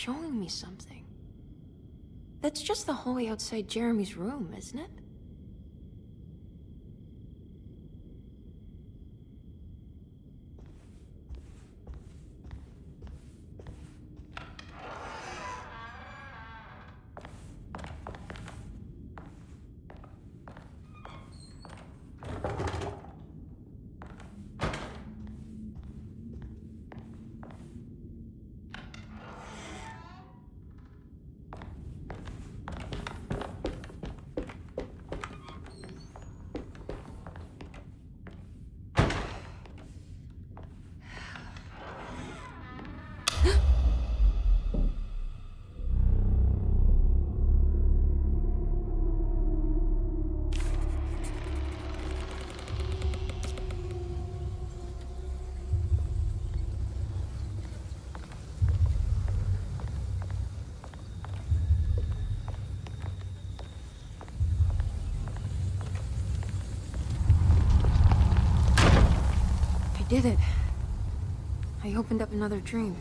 showing me something. That's just the hallway outside Jeremy's room, isn't it? I did it. I opened up another dream.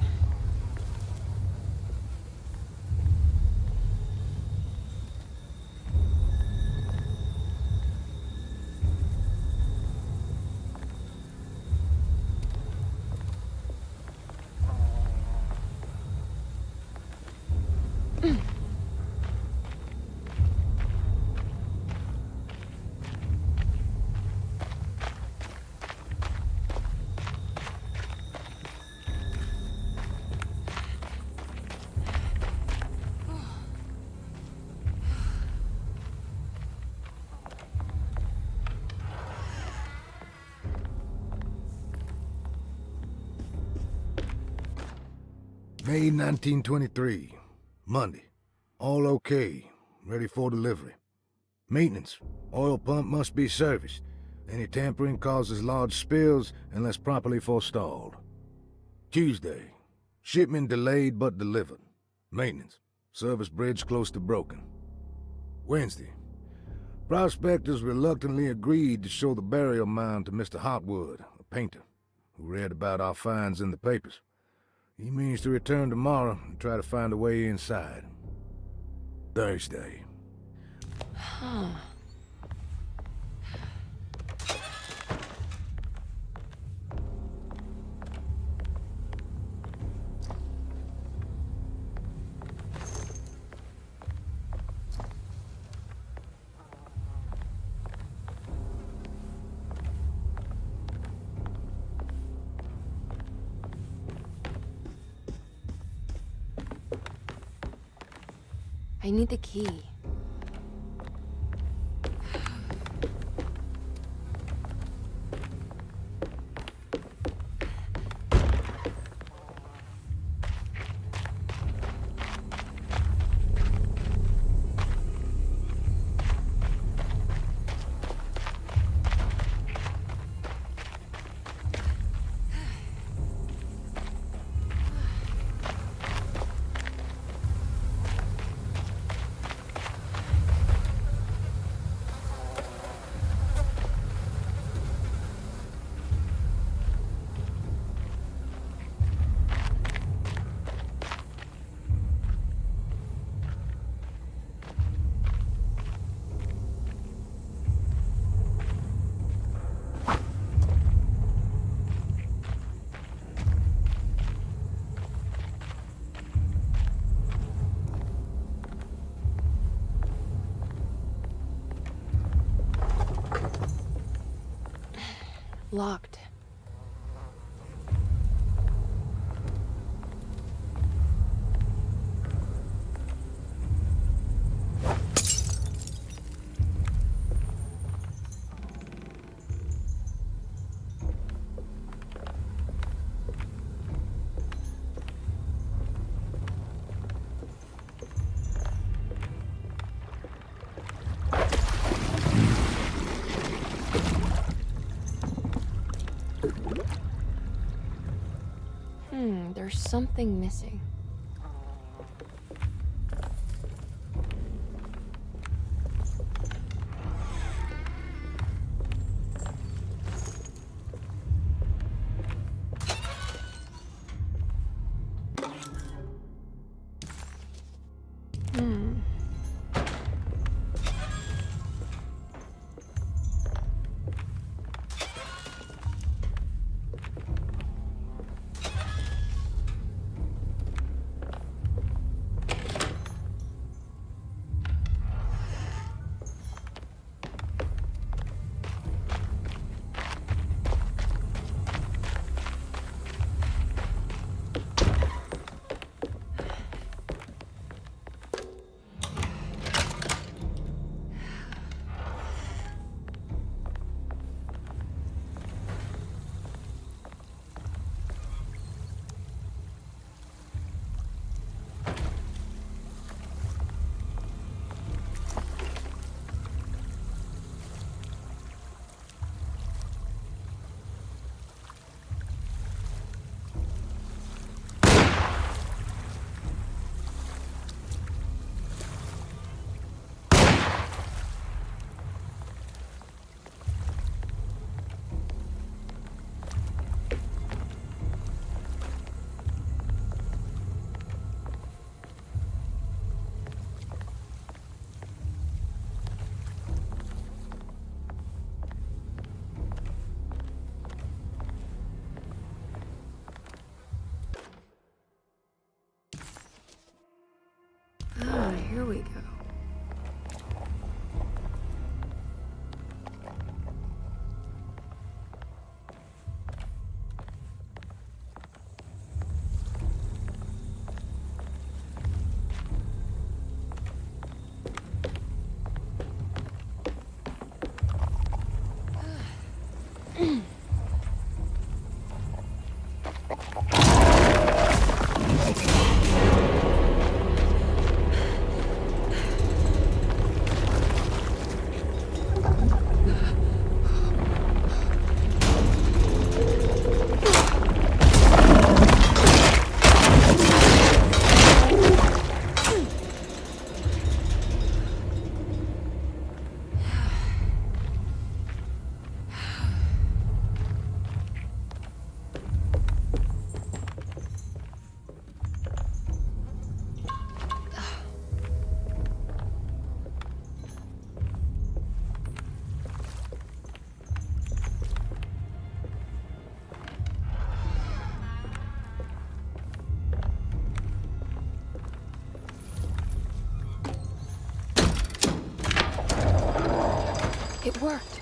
May 1923, Monday. All okay, ready for delivery. Maintenance, oil pump must be serviced. Any tampering causes large spills unless properly forestalled. Tuesday, shipment delayed but delivered. Maintenance, service bridge close to broken. Wednesday, prospectors reluctantly agreed to show the burial mound to Mr. Hartwood, a painter, who read about our finds in the papers. He means to return tomorrow and try to find a way inside. Thursday. Huh. I need the key. Locked. There's something missing. It worked.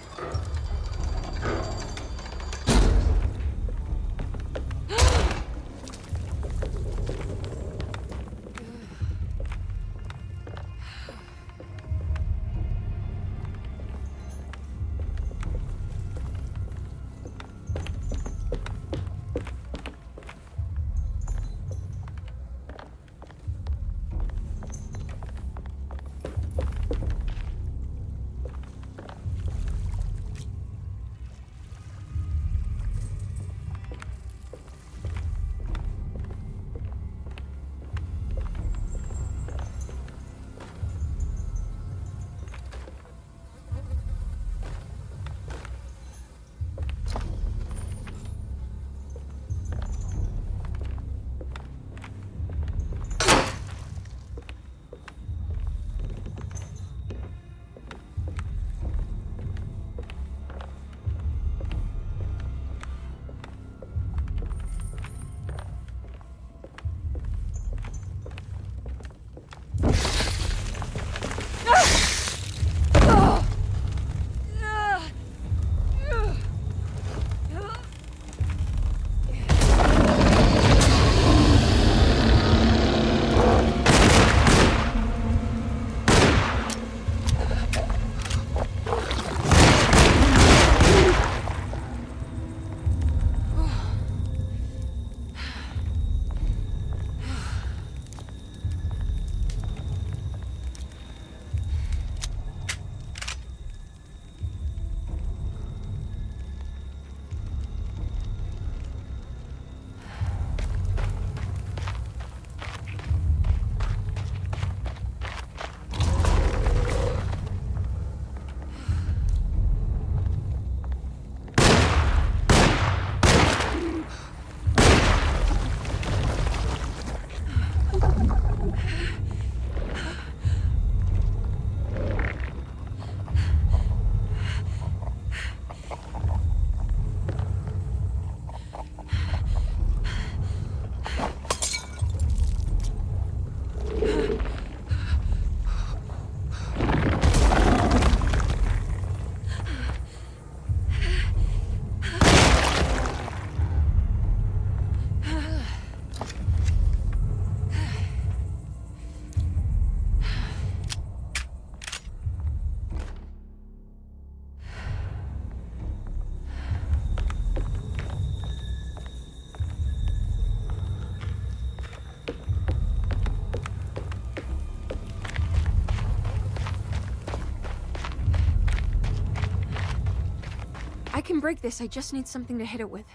I can break this, I just need something to hit it with.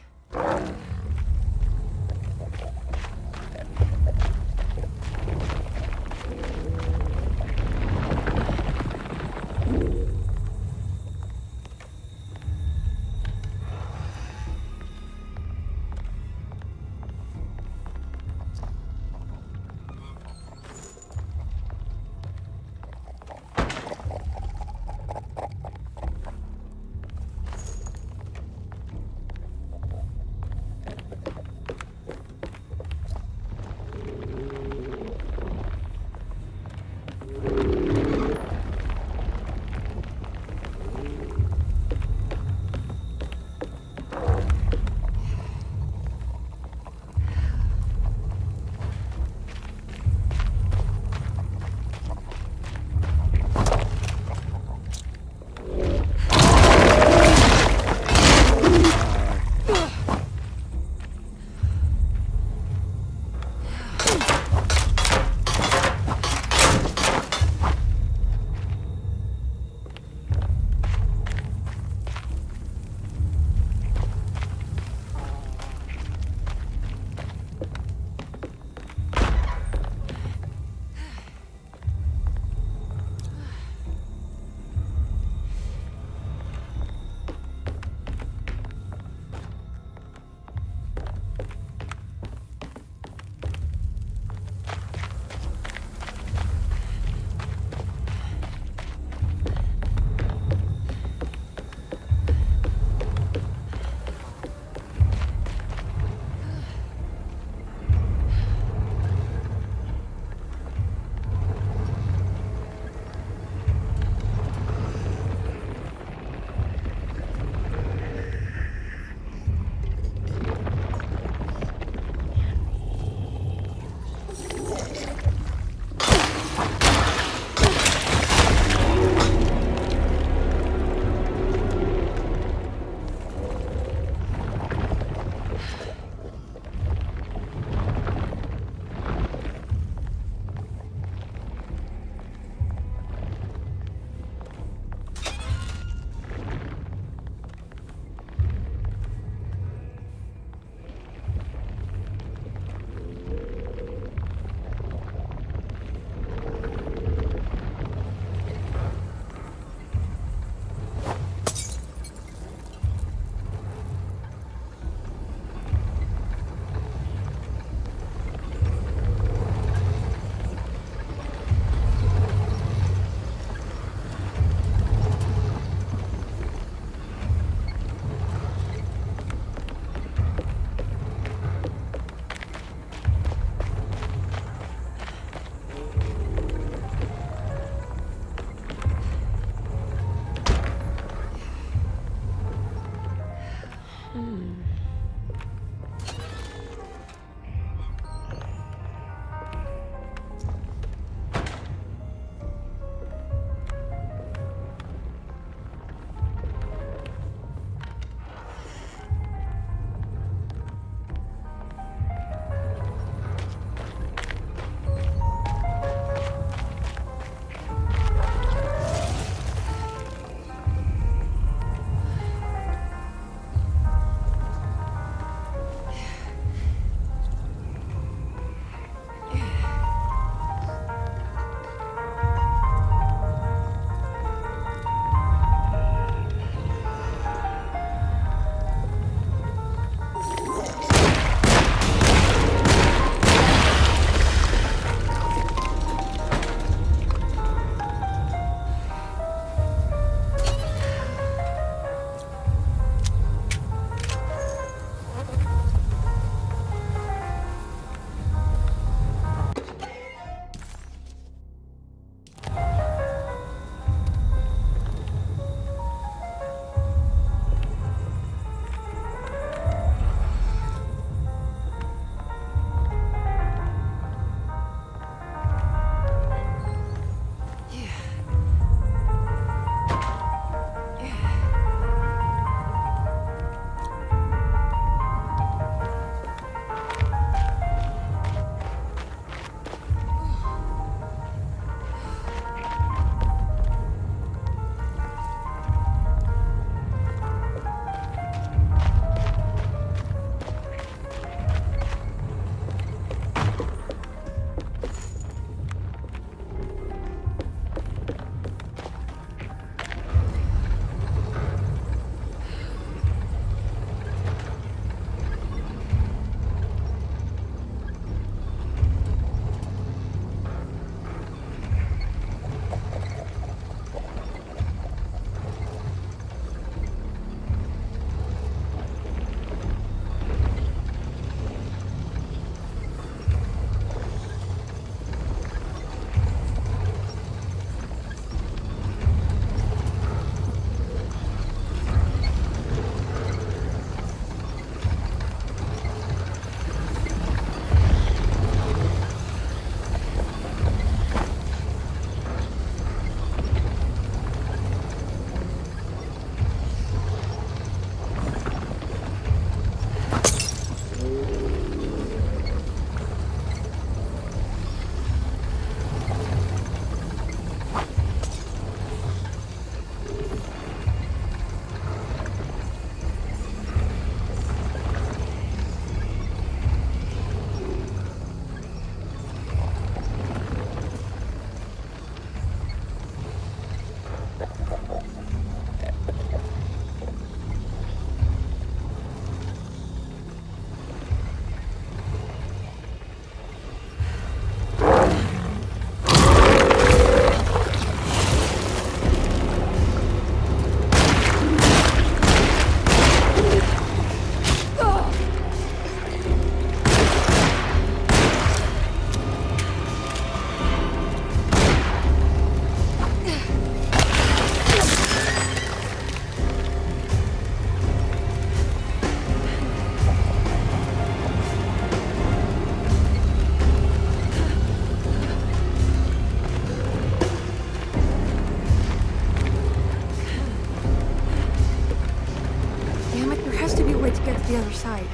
to get to the other side.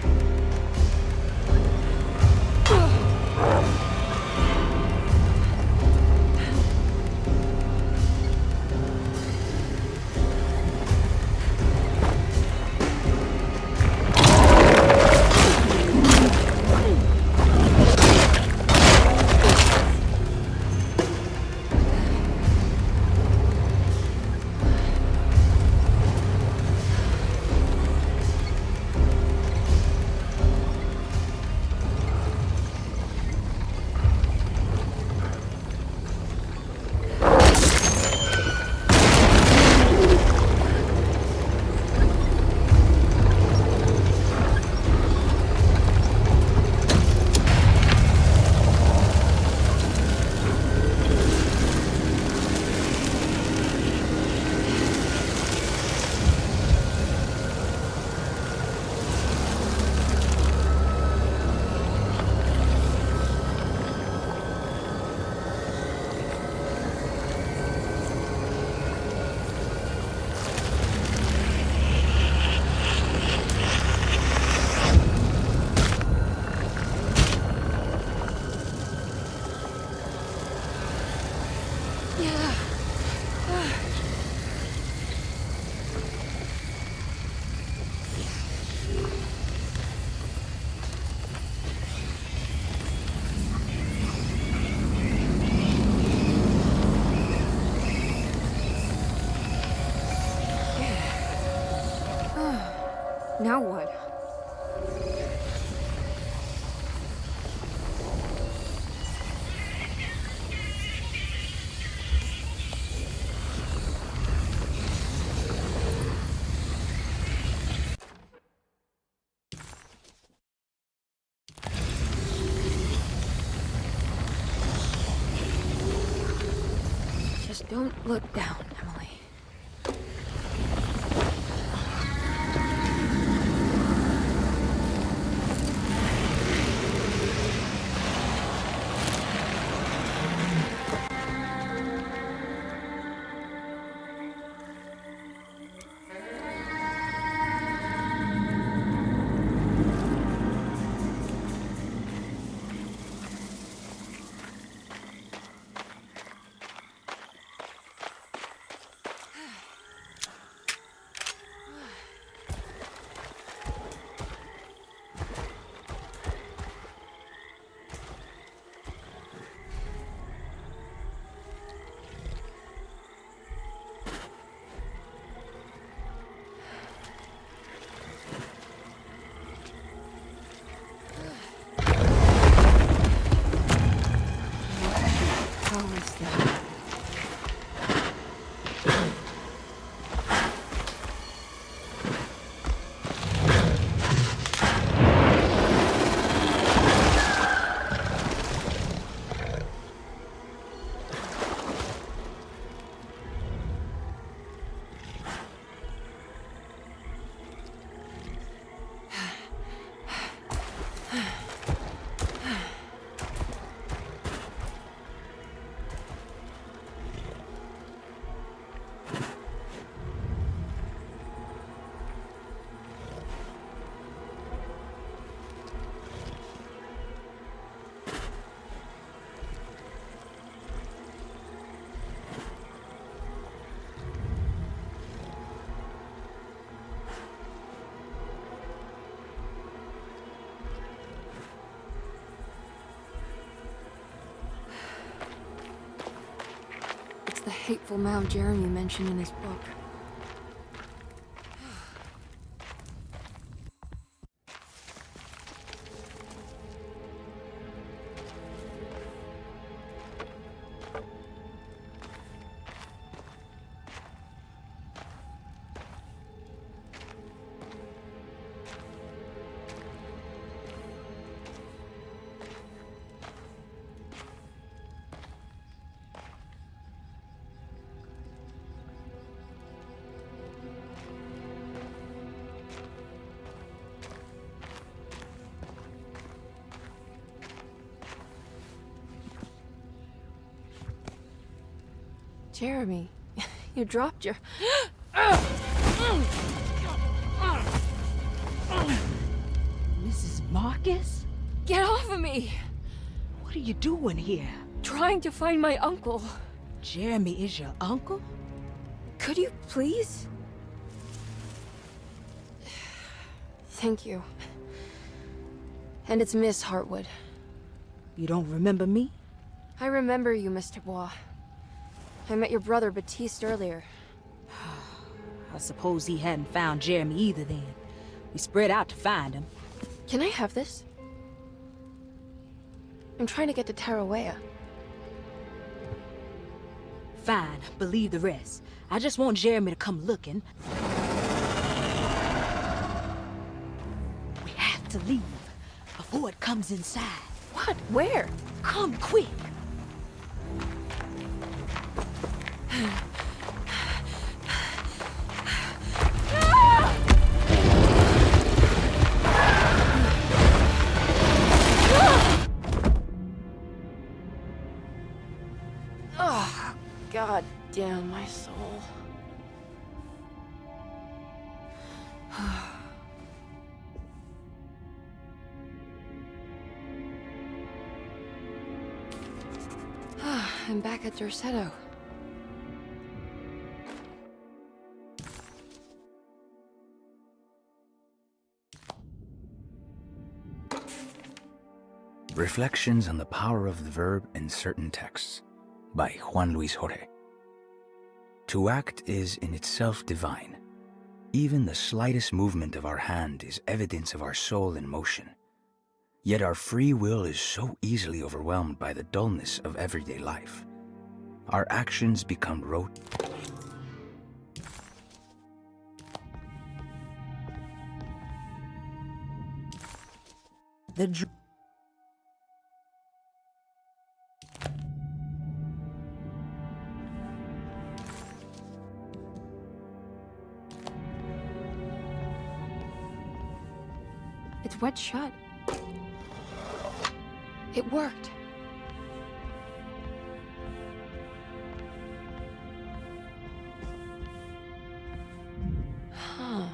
Now what? Just don't look down, Emily. The hateful mound Jeremy mentioned in his book. Jeremy, you dropped your... are you doing here? Trying to find my uncle. Jeremy is your uncle? Could you please? Thank you. And it's Miss Hartwood. You don't remember me? I remember you, Miss Dubois. I met your brother Baptiste earlier. I suppose he hadn't found Jeremy either then. We spread out to find him. Can I have this? I'm trying to get to Tarawea. Fine, believe the rest. I just want Jeremy to come looking. We have to leave before it comes inside. What? Where? Come quick. Oh, God damn my soul. I'm back at Derceto. Reflections on the Power of the Verb in Certain Texts by Juan Luis Jorge. To act is in itself divine. Even the slightest movement of our hand is evidence of our soul in motion. Yet our free will is so easily overwhelmed by the dullness of everyday life. Our actions become rote. It's wet shut. It worked. Huh.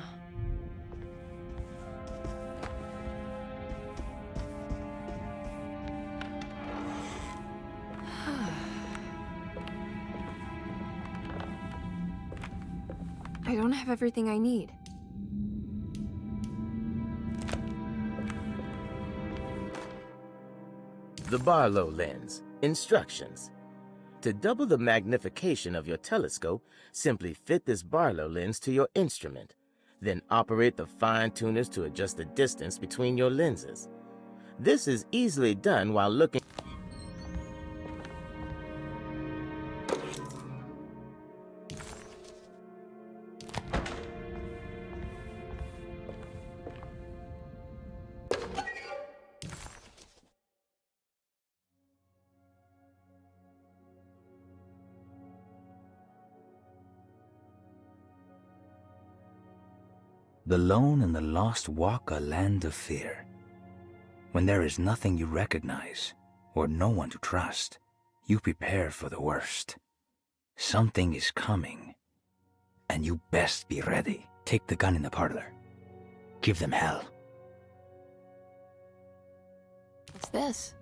I don't have everything I need. The Barlow lens. Instructions. To double the magnification of your telescope, simply fit this Barlow lens to your instrument. Then operate the fine tuners to adjust the distance between your lenses. This is easily done while looking. The lone and the lost walk a land of fear. When there is nothing you recognize, or no one to trust, you prepare for the worst. Something is coming, and you best be ready. Take the gun in the parlor. Give them hell. What's this?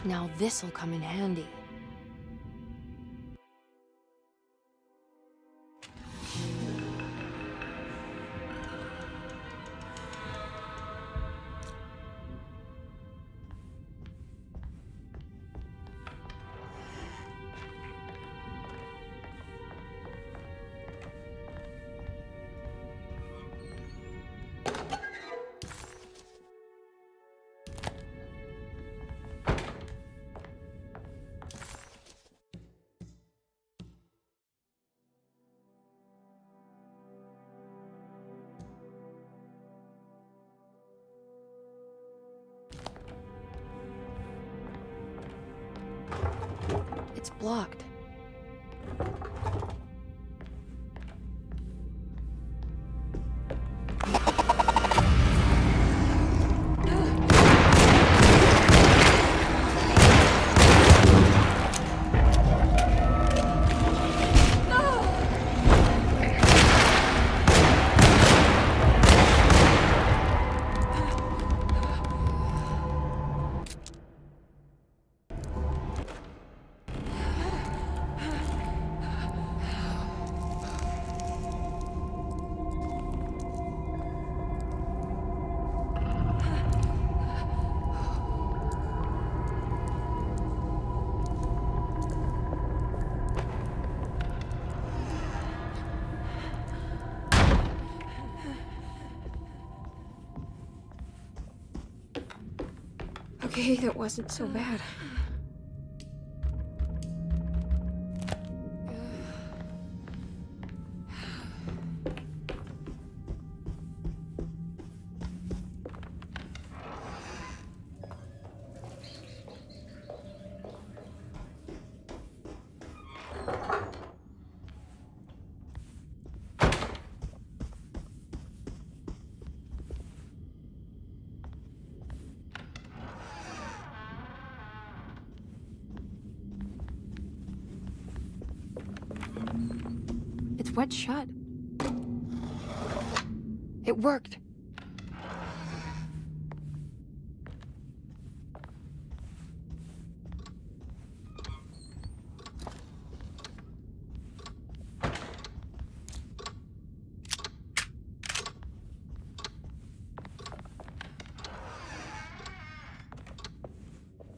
Now this'll come in handy. It's blocked. Okay, that wasn't so bad. It's wet shut. It worked.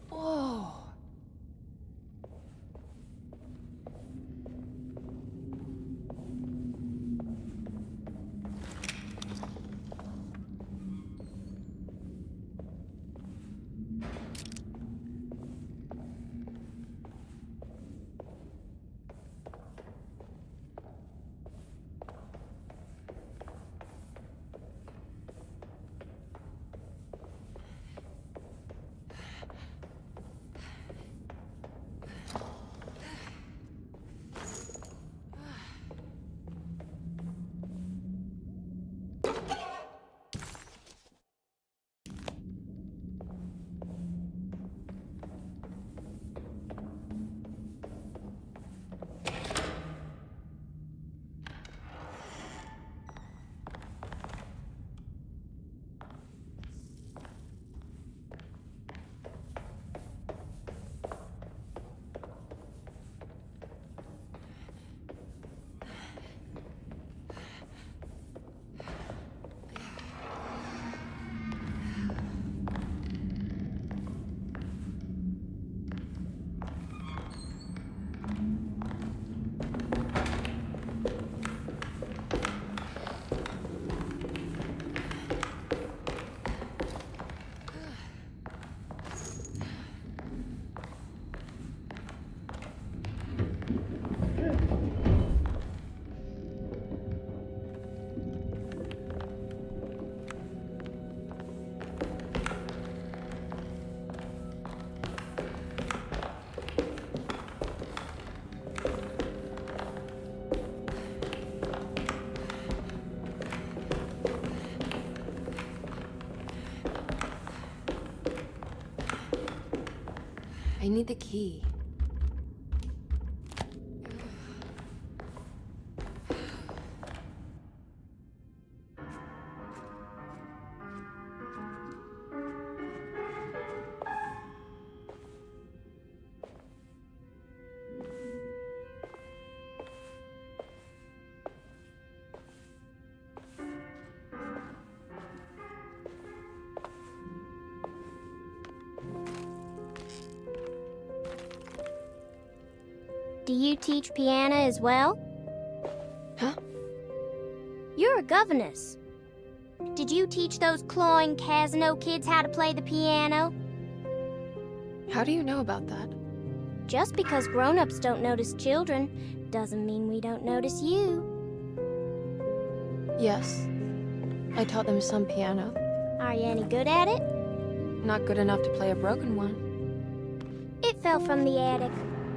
Whoa. I need the key. Do you teach piano as well? Huh? You're a governess. Did you teach those clawing Casino kids how to play the piano? How do you know about that? Just because grown-ups don't notice children doesn't mean we don't notice you. Yes. I taught them some piano. Are you any good at it? Not good enough to play a broken one. It fell from the attic.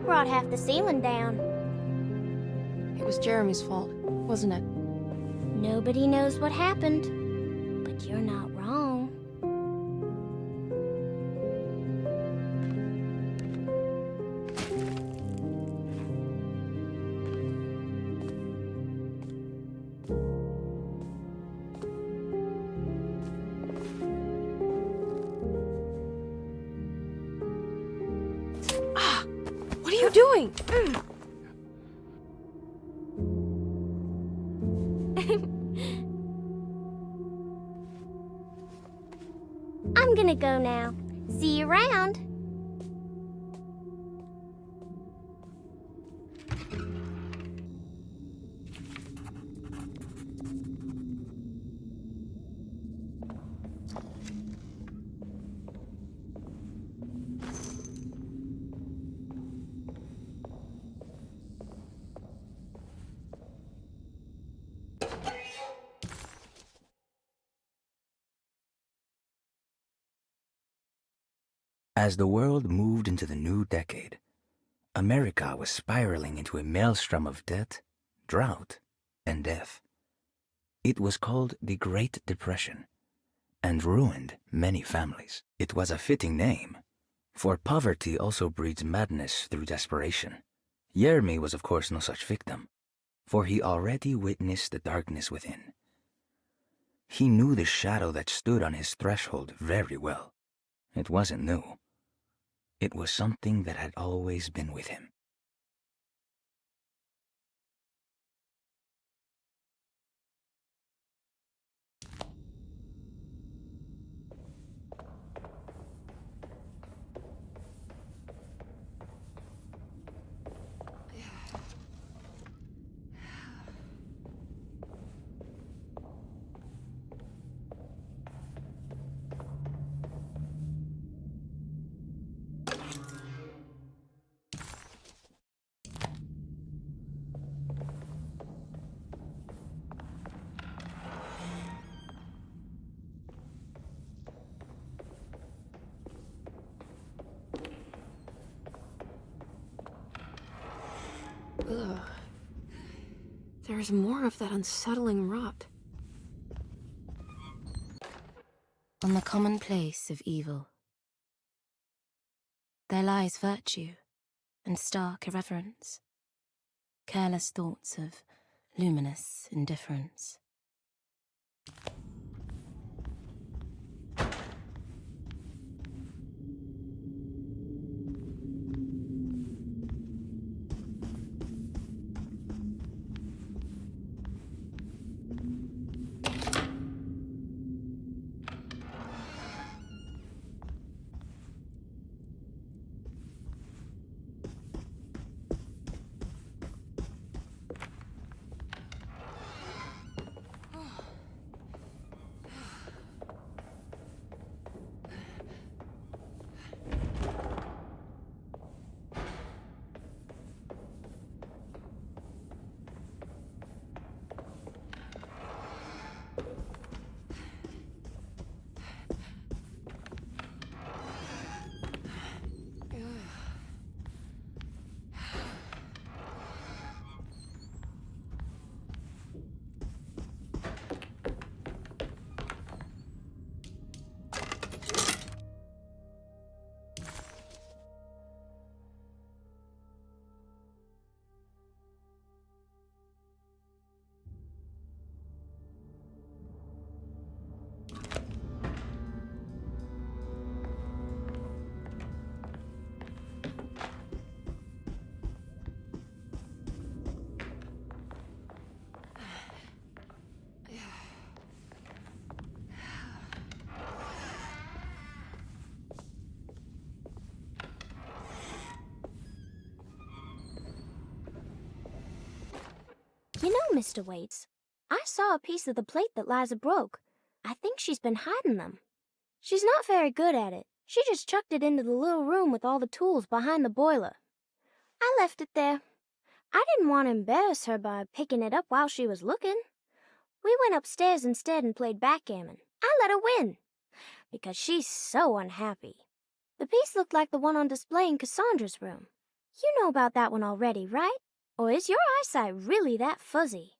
Brought half the ceiling down. It was Jeremy's fault, wasn't it? Nobody knows what happened, but you're not wrong. What are you doing? I'm gonna go now. See you around. As the world moved into the new decade, America was spiraling into a maelstrom of debt, drought, and death. It was called the Great Depression, and ruined many families. It was a fitting name, for poverty also breeds madness through desperation. Jeremy was of course no such victim, for he already witnessed the darkness within. He knew the shadow that stood on his threshold very well. It wasn't new. It was something that had always been with him. Ugh. There's more of that unsettling rot. On the commonplace of evil, there lies virtue and stark irreverence, careless thoughts of luminous indifference. You know, Mr. Waits, I saw a piece of the plate that Liza broke. I think she's been hiding them. She's not very good at it. She just chucked it into the little room with all the tools behind the boiler. I left it there. I didn't want to embarrass her by picking it up while she was looking. We went upstairs instead and played backgammon. I let her win, because she's so unhappy. The piece looked like the one on display in Cassandra's room. You know about that one already, right? Or is your eyesight really that fuzzy?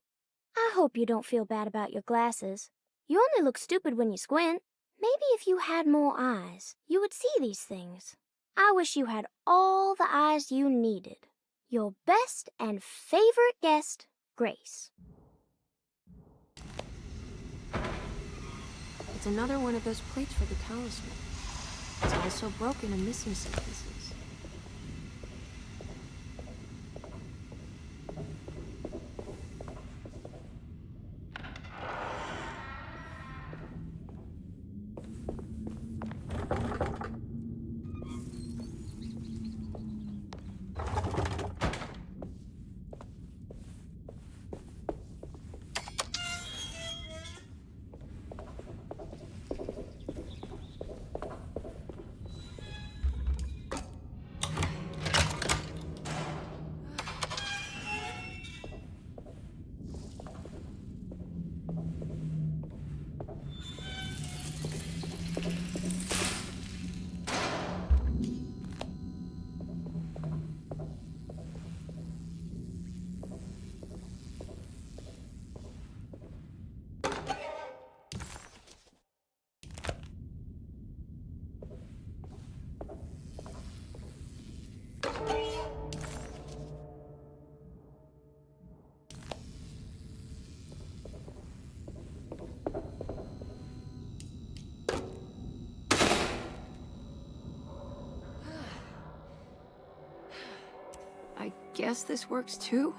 I hope you don't feel bad about your glasses. You only look stupid when you squint. Maybe if you had more eyes, you would see these things. I wish you had all the eyes you needed. Your best and favorite guest, Grace. It's another one of those plates for the talisman. It's also broken and missing some pieces. guess this works too?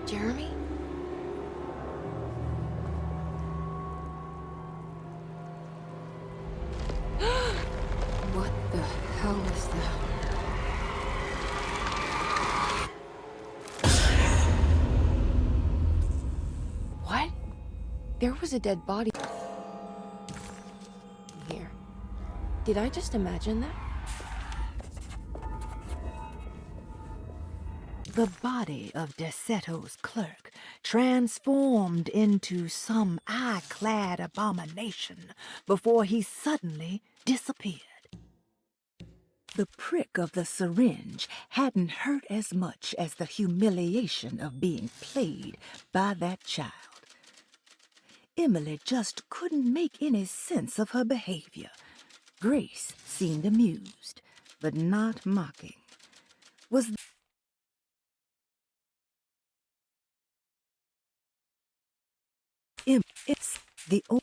Jeremy? What the hell is that? What? There was a dead body here. Did I just imagine that? The body of Derceto's clerk transformed into some eye-clad abomination before he suddenly disappeared. The prick of the syringe hadn't hurt as much as the humiliation of being played by that child. Emily just couldn't make any sense of her behavior. Grace seemed amused, but not mocking. Was it's the old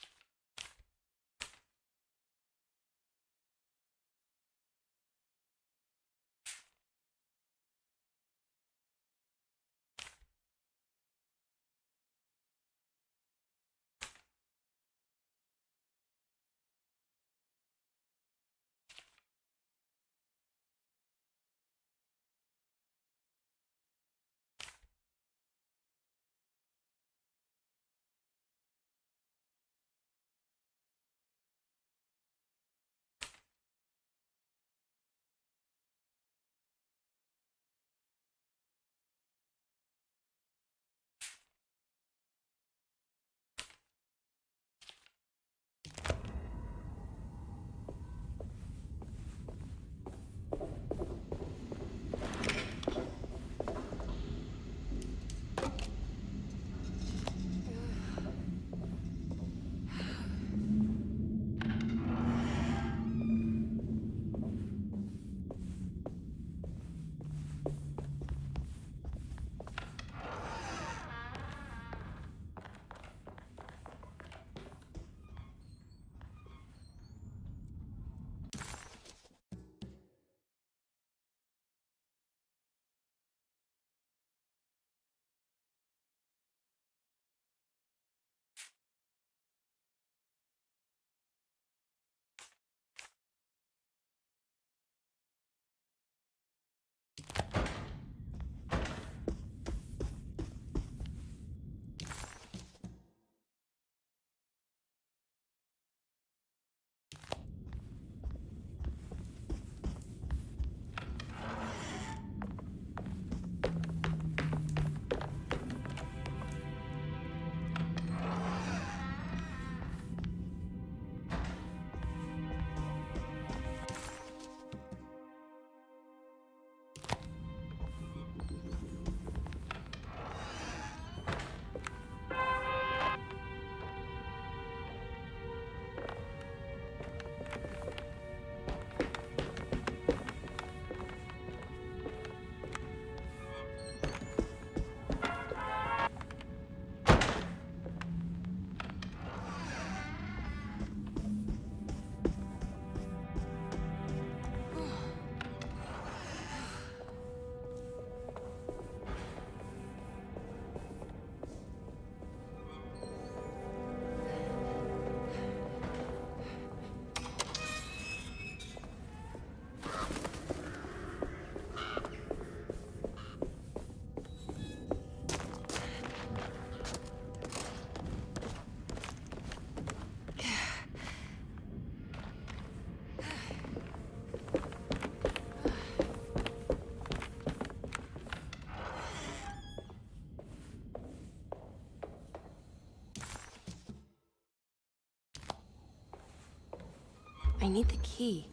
I need the key.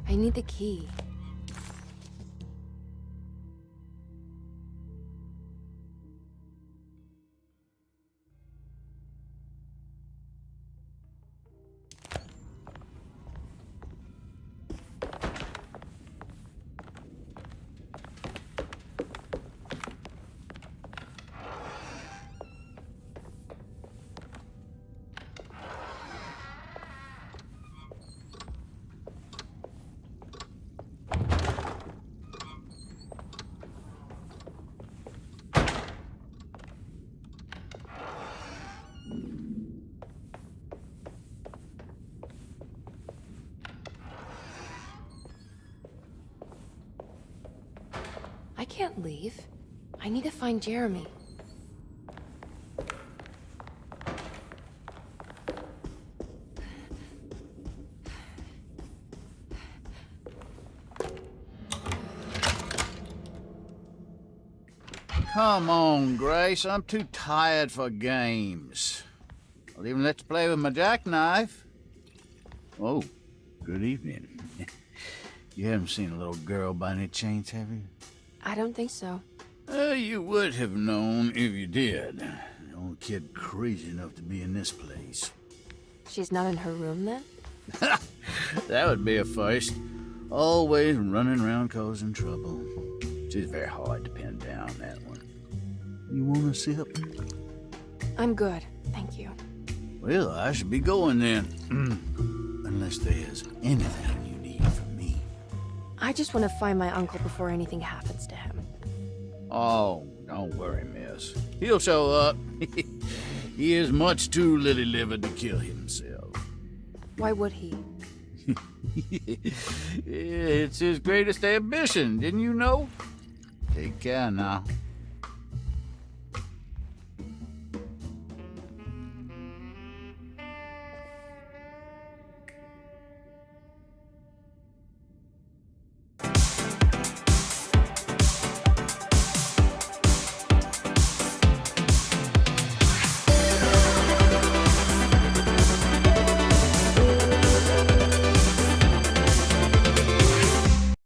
I need the key. I can't leave. I need to find Jeremy. Come on, Grace. I'm too tired for games. I'll even let you play with my jackknife. Oh, good evening. You haven't seen a little girl by any chance, have you? I don't think so. You would have known if you did. The only kid crazy enough to be in this place. She's not in her room then? That would be a first. Always running around causing trouble. She's very hard to pin down, that one. You want a sip? I'm good, thank you. Well, I should be going then. Unless there's anything you need from me. I just want to find my uncle before anything happens to him. Oh, don't worry, miss. He'll show up. He is much too lily-livered to kill himself. Why would he? It's his greatest ambition, didn't you know? Take care now.